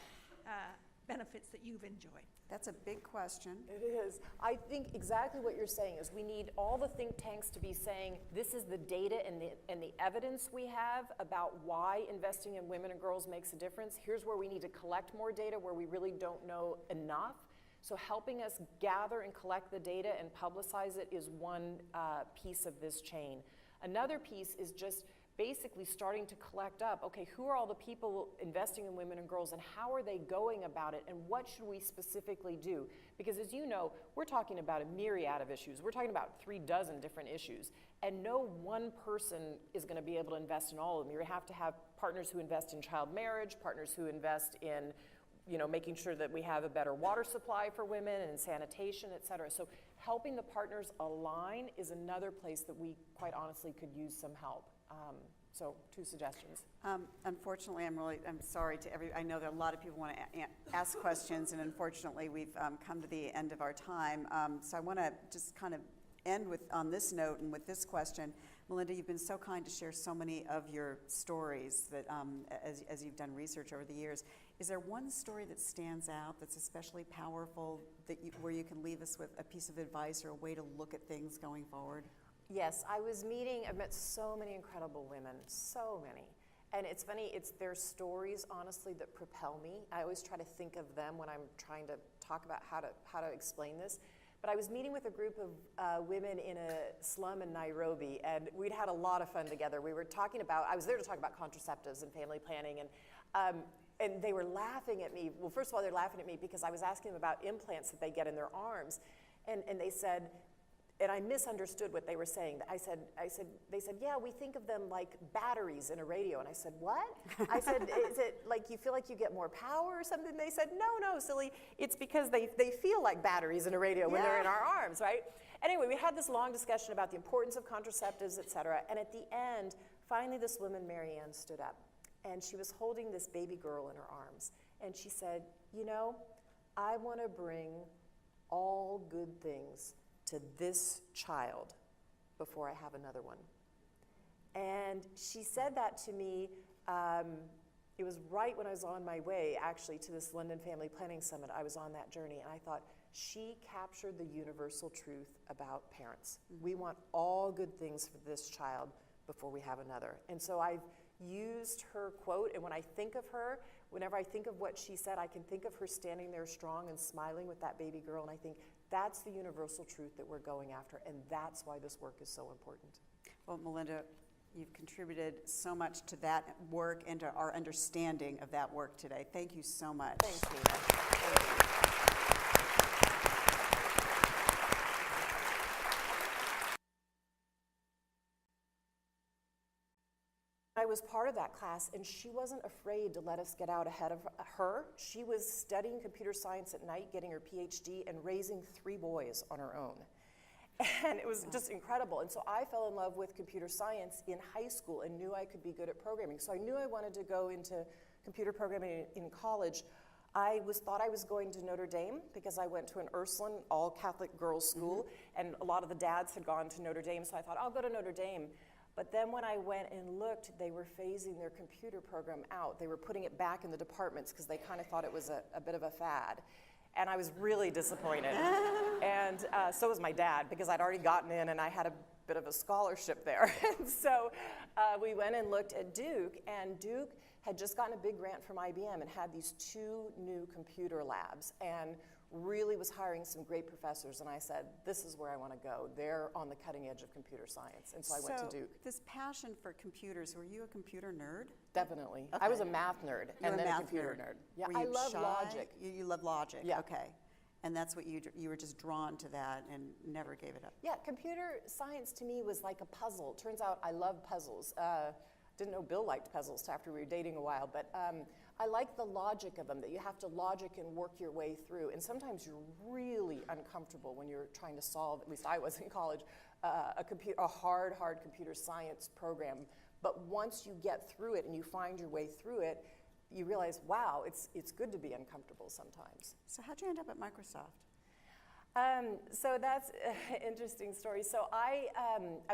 benefits that you've enjoyed? That's a big question. It is. I think exactly what you're saying is we need all the think tanks to be saying this is the data and the evidence we have about why investing in women and girls makes a difference. Here's where we need to collect more data where we really don't know enough. So helping us gather and collect the data and publicize it is one piece of this chain. Another piece is just basically starting to collect up, okay, who are all the people investing in women and girls and how are they going about it and what should we specifically do? Because as you know, we're talking about a myriad of issues. We're talking about 36 different issues and no one person is gonna be able to invest in all of them. You have to have partners who invest in child marriage, partners who invest in making sure that we have a better water supply for women and sanitation, et cetera. So helping the partners align is another place that we quite honestly could use some help. So 2 suggestions. Unfortunately, I'm sorry to I know that a lot of people want to ask questions, and unfortunately, we've come to the end of our time. So I want to just kind of end on this note and with this question. Melinda, you've been so kind to share so many of your stories that, as you've done research over the years. Is there one story that stands out that's especially powerful where you can leave us with a piece of advice or a way to look at things going forward? Yes, I've met so many incredible women, so many. And it's funny, it's their stories, honestly, that propel me. I always try to think of them when I'm trying to talk about how to explain this. But I was meeting with a group of women in a slum in Nairobi, and we'd had a lot of fun together. I was there to talk about contraceptives and family planning, and they were laughing at me. Well, first of all, they're laughing at me because I was asking them about implants that they get in their arms. And they said, and I misunderstood what they were saying. They said, yeah, we think of them like batteries in a radio. And I said, what? I said, is it like you feel like you get more power or something? They said, no, silly. It's because they feel like batteries in a radio when they're in our arms, right? Anyway, we had this long discussion about the importance of contraceptives, et cetera. And at the end, finally this woman, Marianne, stood up. And she was holding this baby girl in her arms. And she said, I want to bring all good things to this child before I have another one. And she said that to me, it was right when I was on my way, actually, to this London Family Planning Summit. I was on that journey, and I thought, she captured the universal truth about parents. We want all good things for this child before we have another. And so I've used her quote, and when I think of her, whenever I think of what she said, I can think of her standing there strong and smiling with that baby girl, and I think, that's the universal truth that we're going after, and that's why this work is so important. Well, Melinda, you've contributed so much to that work and to our understanding of that work today. Thank you so much. Thanks, Nina. Thank you. I was part of that class, and she wasn't afraid to let us get out ahead of her. She was studying computer science at night, getting her PhD, and raising 3 boys on her own. And it was just incredible. And so I fell in love with computer science in high school and knew I could be good at programming. So I knew I wanted to go into computer programming in college. I thought I was going to Notre Dame because I went to an Ursuline, all-Catholic girls' school, and a lot of the dads had gone to Notre Dame, so I thought, I'll go to Notre Dame. But then when I went and looked, they were phasing their computer program out. They were putting it back in the departments because they kind of thought it was a bit of a fad. And I was really disappointed. And so was my dad, because I'd already gotten in and I had a bit of a scholarship there. And so we went and looked at Duke, and Duke had just gotten a big grant from IBM and had these 2 new computer labs, and really was hiring some great professors, and I said, this is where I want to go. They're on the cutting edge of computer science, and so I went to Duke. This passion for computers, were you a computer nerd? Definitely. Okay. I was a math nerd and then a computer nerd. Yeah, were I you love shy? logic. You love logic, Yeah. Okay. And that's what you were just drawn to that and never gave it up. Yeah, computer science to me was like a puzzle. Turns out I love puzzles. Didn't know Bill liked puzzles till after we were dating a while, but I like the logic of them, that you have to logic and work your way through. And sometimes you're really uncomfortable when you're trying to solve, at least I was in college, a hard computer science program. But once you get through it and you find your way through it, you realize, wow, it's good to be uncomfortable sometimes. So how'd you end up at Microsoft? So that's an interesting story. So I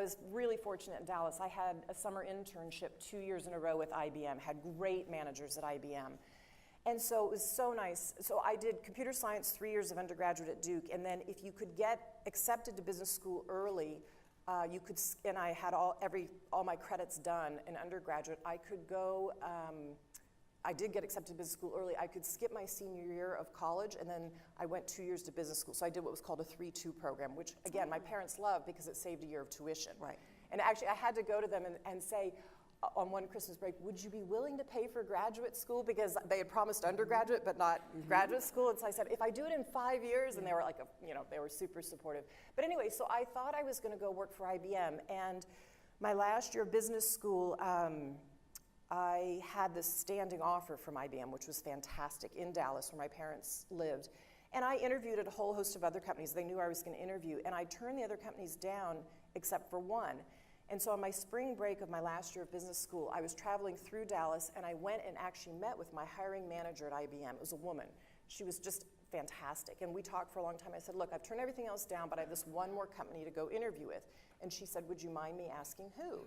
was really fortunate in Dallas. I had a summer internship 2 years in a row with IBM, had great managers at IBM. And so it was so nice. So I did computer science, 3 years of undergraduate at Duke, and then if you could get accepted to business school early, you could, and I had all my credits done in undergraduate, I could go, I did get accepted to business school early. I could skip my senior year of college, and then I went 2 years to business school. So I did what was called a 3-2 program, which, again, my parents loved because it saved a year of tuition. Right. And actually, I had to go to them and say, on one Christmas break, would you be willing to pay for graduate school? Because they had promised undergraduate, but not graduate school. And so I said, if I do it in 5 years, and they were like, they were super supportive. But anyway, so I thought I was going to go work for IBM. And my last year of business school, I had this standing offer from IBM, which was fantastic, in Dallas, where my parents lived. And I interviewed at a whole host of other companies. They knew I was going to interview, and I turned the other companies down except for one. And so on my spring break of my last year of business school, I was traveling through Dallas, and I went and actually met with my hiring manager at IBM. It was a woman. She was just fantastic. And we talked for a long time. I said, look, I've turned everything else down, but I have this one more company to go interview with. And she said, would you mind me asking who?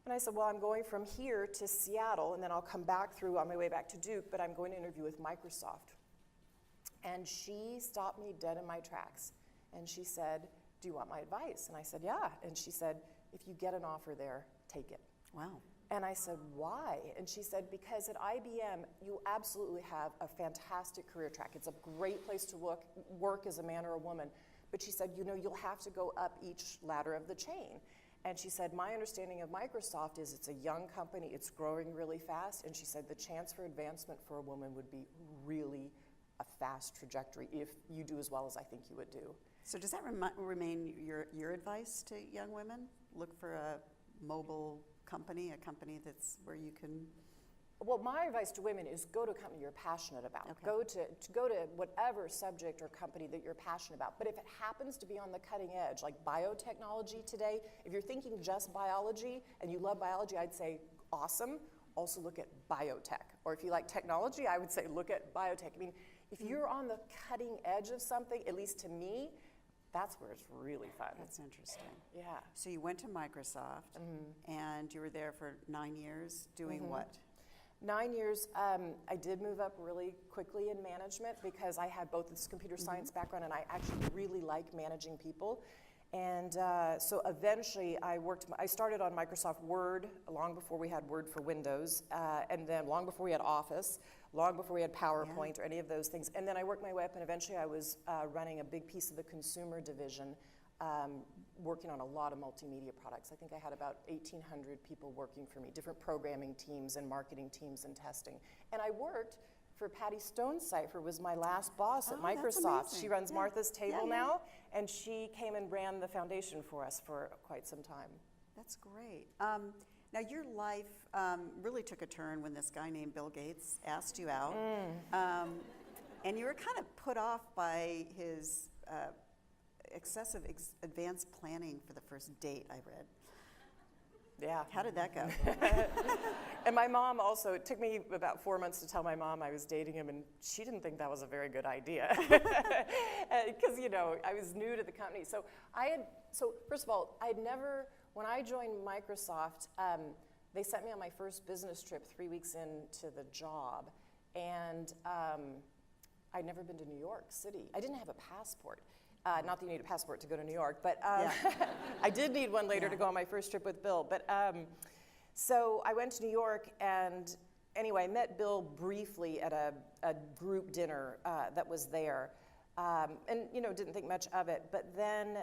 And I said, well, I'm going from here to Seattle, and then I'll come back through on my way back to Duke, but I'm going to interview with Microsoft. And she stopped me dead in my tracks. And she said, do you want my advice? And I said, yeah. And she said, if you get an offer there, take it. Wow. And I said, why? And she said, because at IBM, you absolutely have a fantastic career track. It's a great place to work as a man or a woman. But she said, you know, you'll have to go up each ladder of the chain. And she said, my understanding of Microsoft is it's a young company, it's growing really fast. And she said, the chance for advancement for a woman would be really a fast trajectory if you do as well as I think you would do. So does that remain your advice to young women? Look for a mobile company, a company that's where you can... Well, my advice to women is go to a company you're passionate about. Okay. Go to whatever subject or company that you're passionate about. But if it happens to be on the cutting edge, like biotechnology today, if you're thinking just biology and you love biology, I'd say awesome. Also look at biotech. Or if you like technology, I would say look at biotech. I mean, if you're on the cutting edge of something, at least to me, that's where it's really fun. That's interesting. Yeah. So you went to Microsoft, and you were there for 9 years doing what? 9 years, I did move up really quickly in management because I had both this computer science background and I actually really like managing people. And so eventually I started on Microsoft Word long before we had Word for Windows, and then long before we had Office, long before we had PowerPoint or any of those things. And then I worked my way up, and eventually I was running a big piece of the consumer division, working on a lot of multimedia products. I think I had about 1,800 people working for me, different programming teams and marketing teams and testing. And I worked for Patty Stonecipher, was my last boss at Microsoft. She runs Martha's Table now, and she came and ran the foundation for us for quite some time. That's great. Now your life really took a turn when this guy named Bill Gates asked you out. And you were kind of put off by his excessive advanced planning for the first date, I read. Yeah. How did that go? And my mom also, it took me about 4 months to tell my mom I was dating him, and she didn't think that was a very good idea. Because, you know, I was new to the company. So first of all, when I joined Microsoft, they sent me on my first business trip 3 weeks into the job. And I'd never been to New York City. I didn't have a passport. Not that you need a passport to go to New York, but I did need one later to go on my first trip with Bill. But so I went to New York, and anyway, I met Bill briefly at a group dinner that was there, and you know, didn't think much of it. But then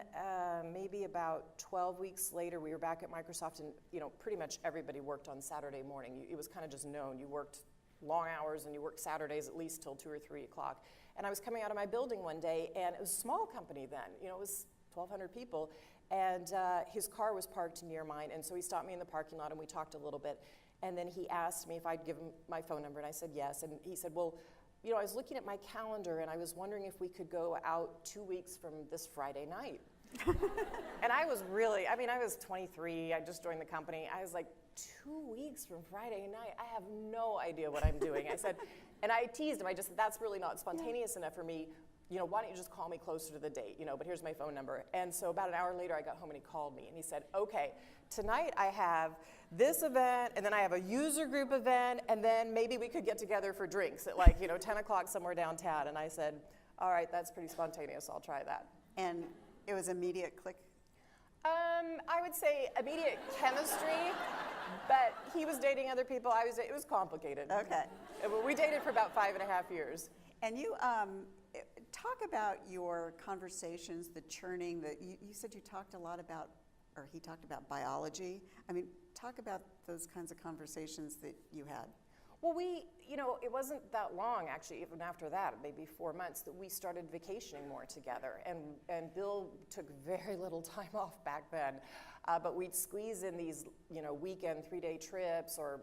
maybe about 12 weeks later, we were back at Microsoft, and you know, pretty much everybody worked on Saturday morning. It was kind of just known. You worked long hours, and you worked Saturdays at least till 2 or 3 o'clock. And I was coming out of my building one day, and it was a small company then. You know, it was 1,200 people, and his car was parked near mine, and so he stopped me in the parking lot, and we talked a little bit. And then he asked me if I'd give him my phone number, and I said yes. And he said, well, you know, I was looking at my calendar, and I was wondering if we could go out 2 weeks from this Friday night. And I was really, I mean, I was 23, I just joined the company. I was like, 2 weeks from Friday night? I have no idea what I'm doing. I said, and I teased him, I just said, that's really not spontaneous enough for me. You know, why don't you just call me closer to the date, you know, but here's my phone number. And so about an hour later, I got home and he called me and he said, okay, tonight I have this event, and then I have a user group event, and then maybe we could get together for drinks at like, you know, 10 o'clock somewhere downtown. And I said, all right, that's pretty spontaneous, I'll try that. And it was immediate click? I would say immediate chemistry, but he was dating other people. It was complicated. Okay. We dated for about 5.5 years. And you talk about your conversations, the churning, you said you talked a lot about, or he talked about biology. I mean, talk about those kinds of conversations that you had. Well, you know, it wasn't that long, actually, even after that, maybe 4 months, that we started vacationing more together. And Bill took very little time off back then. But we'd squeeze in these, weekend 3-day trips, or,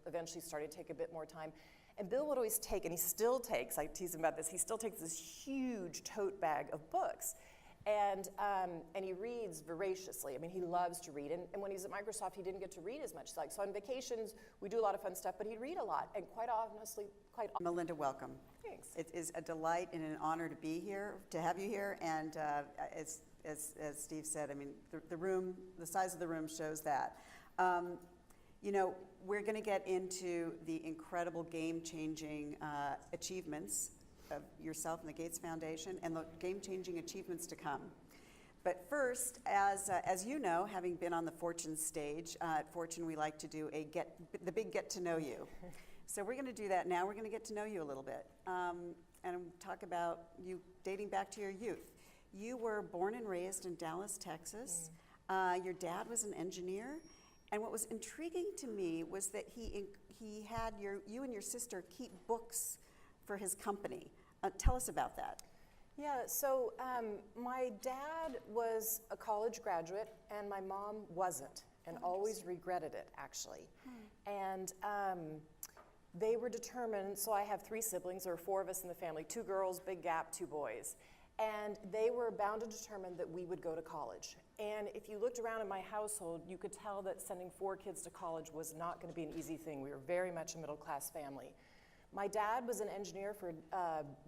eventually started to take a bit more time. And Bill would always take, and he still takes, I tease him about this, he still takes this huge tote bag of books. And he reads voraciously. I mean, he loves to read. And when he's at Microsoft, he didn't get to read as much. So on vacations, we do a lot of fun stuff, but he'd read a lot. And quite honestly, Melinda, welcome. Thanks. It is a delight and an honor to be here, to have you here. And as Steve said, I mean, the size of the room shows that. We're going to get into the incredible game-changing achievements of yourself and the Gates Foundation, and the game-changing achievements to come. But first, as you know, having been on the Fortune stage, at Fortune we like to do the big get to know you. So we're going to do that now. We're going to get to know you a little bit and talk about you dating back to your youth. You were born and raised in Dallas, Texas. Your dad was an engineer, and what was intriguing to me was that he had you and your sister keep books for his company. Tell us about that. Yeah, so my dad was a college graduate, and my mom wasn't, and always regretted it, actually. And they were determined, so I have 3 siblings, there were 4 of us in the family, 2 girls, big gap, 2 boys. And they were bound and determined that we would go to college. And if you looked around in my household, you could tell that sending 4 kids to college was not going to be an easy thing. We were very much a middle-class family. My dad was an engineer for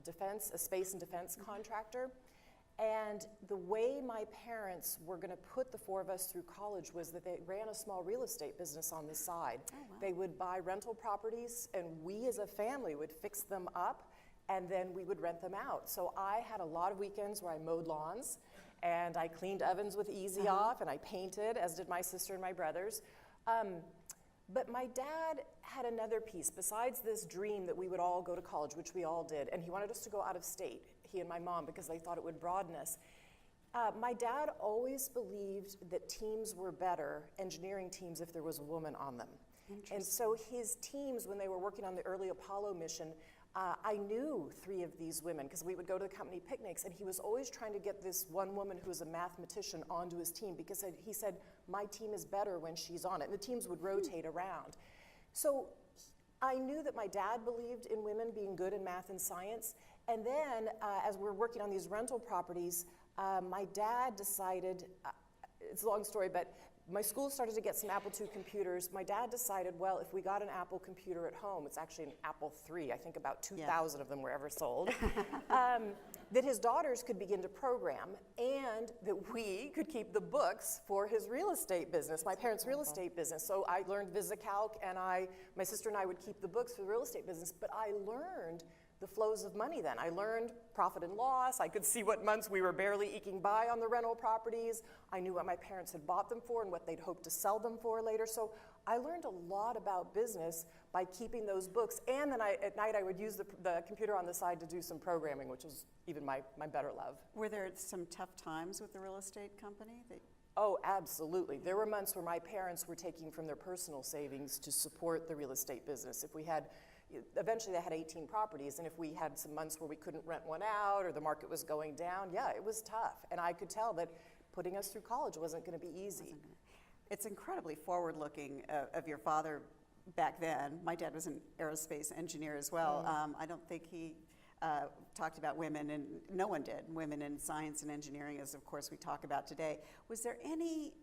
defense, a space and defense contractor. And the way my parents were going to put the 4 of us through college was that they ran a small real estate business on the side. Oh, wow. They would buy rental properties, and we as a family would fix them up, and then we would rent them out. So I had a lot of weekends where I mowed lawns, and I cleaned ovens with Easy Off, and I painted, as did my sister and my brothers. But my dad had another piece. Besides this dream that we would all go to college, which we all did, and he wanted us to go out of state, he and my mom, because they thought it would broaden us. My dad always believed that teams were better, engineering teams, if there was a woman on them. And so his teams, when they were working on the early Apollo mission, I knew 3 of these women because we would go to the company picnics, and he was always trying to get this one woman who was a mathematician onto his team because he said, my team is better when she's on it. And the teams would rotate around. So I knew that my dad believed in women being good in math and science. And then as we're working on these rental properties, my dad decided, it's a long story, but my school started to get some Apple II computers. My dad decided, well, if we got an Apple computer at home, it's actually an Apple III, I think about 2,000 of them were ever sold, that his daughters could begin to program, and that we could keep the books for his real estate business, my parents' real estate business. So I learned VisiCalc, and my sister and I would keep the books for the real estate business, but I learned the flows of money then. I learned profit and loss. I could see what months we were barely eking by on the rental properties. I knew what my parents had bought them for and what they'd hoped to sell them for later. So I learned a lot about business by keeping those books. And then at night I would use the computer on the side to do some programming, which was even my better love. Were there some tough times with the real estate company? Oh, absolutely. There were months where my parents were taking from their personal savings to support the real estate business. Eventually they had 18 properties, and if we had some months where we couldn't rent one out or the market was going down, yeah, it was tough. And I could tell that putting us through college wasn't going to be easy. It's incredibly forward-looking of your father back then. My dad was an aerospace engineer as well. I don't think he talked about women, and no one did, women in science and engineering, as of course we talk about today. Was there any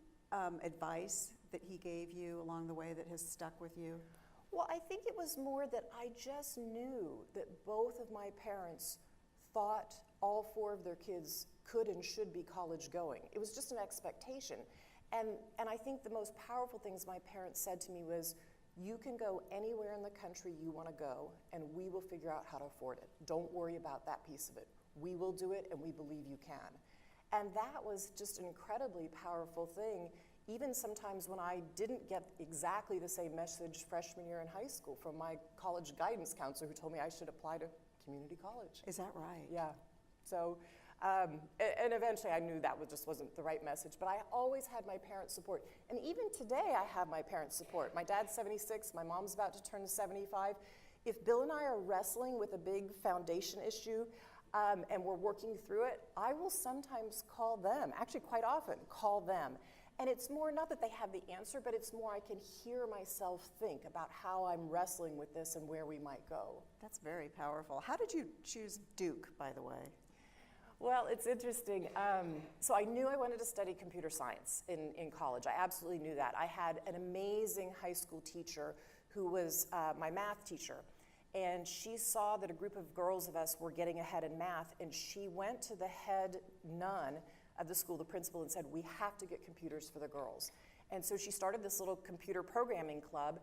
advice that he gave you along the way that has stuck with you? Well, I think it was more that I just knew that both of my parents thought all 4 of their kids could and should be college going. It was just an expectation. And I think the most powerful things my parents said to me was, you can go anywhere in the country you want to go, and we will figure out how to afford it. Don't worry about that piece of it. We will do it, and we believe you can. And that was just an incredibly powerful thing. Even sometimes when I didn't get exactly the same message freshman year in high school from my college guidance counselor who told me I should apply to community college. Is that right? Yeah. So, and eventually I knew that just wasn't the right message, but I always had my parents' support. And even today I have my parents' support. My dad's 76, my mom's about to turn 75. If Bill and I are wrestling with a big foundation issue, and we're working through it, I will sometimes call them, actually quite often call them. And it's more, not that they have the answer, but it's more I can hear myself think about how I'm wrestling with this and where we might go. That's very powerful. How did you choose Duke, by the way? Well, it's interesting. So I knew I wanted to study computer science in college. I absolutely knew that. I had an amazing high school teacher who was my math teacher. And she saw that a group of girls of us were getting ahead in math, and she went to the head nun of the school, the principal, and said, we have to get computers for the girls. And so she started this little computer programming club,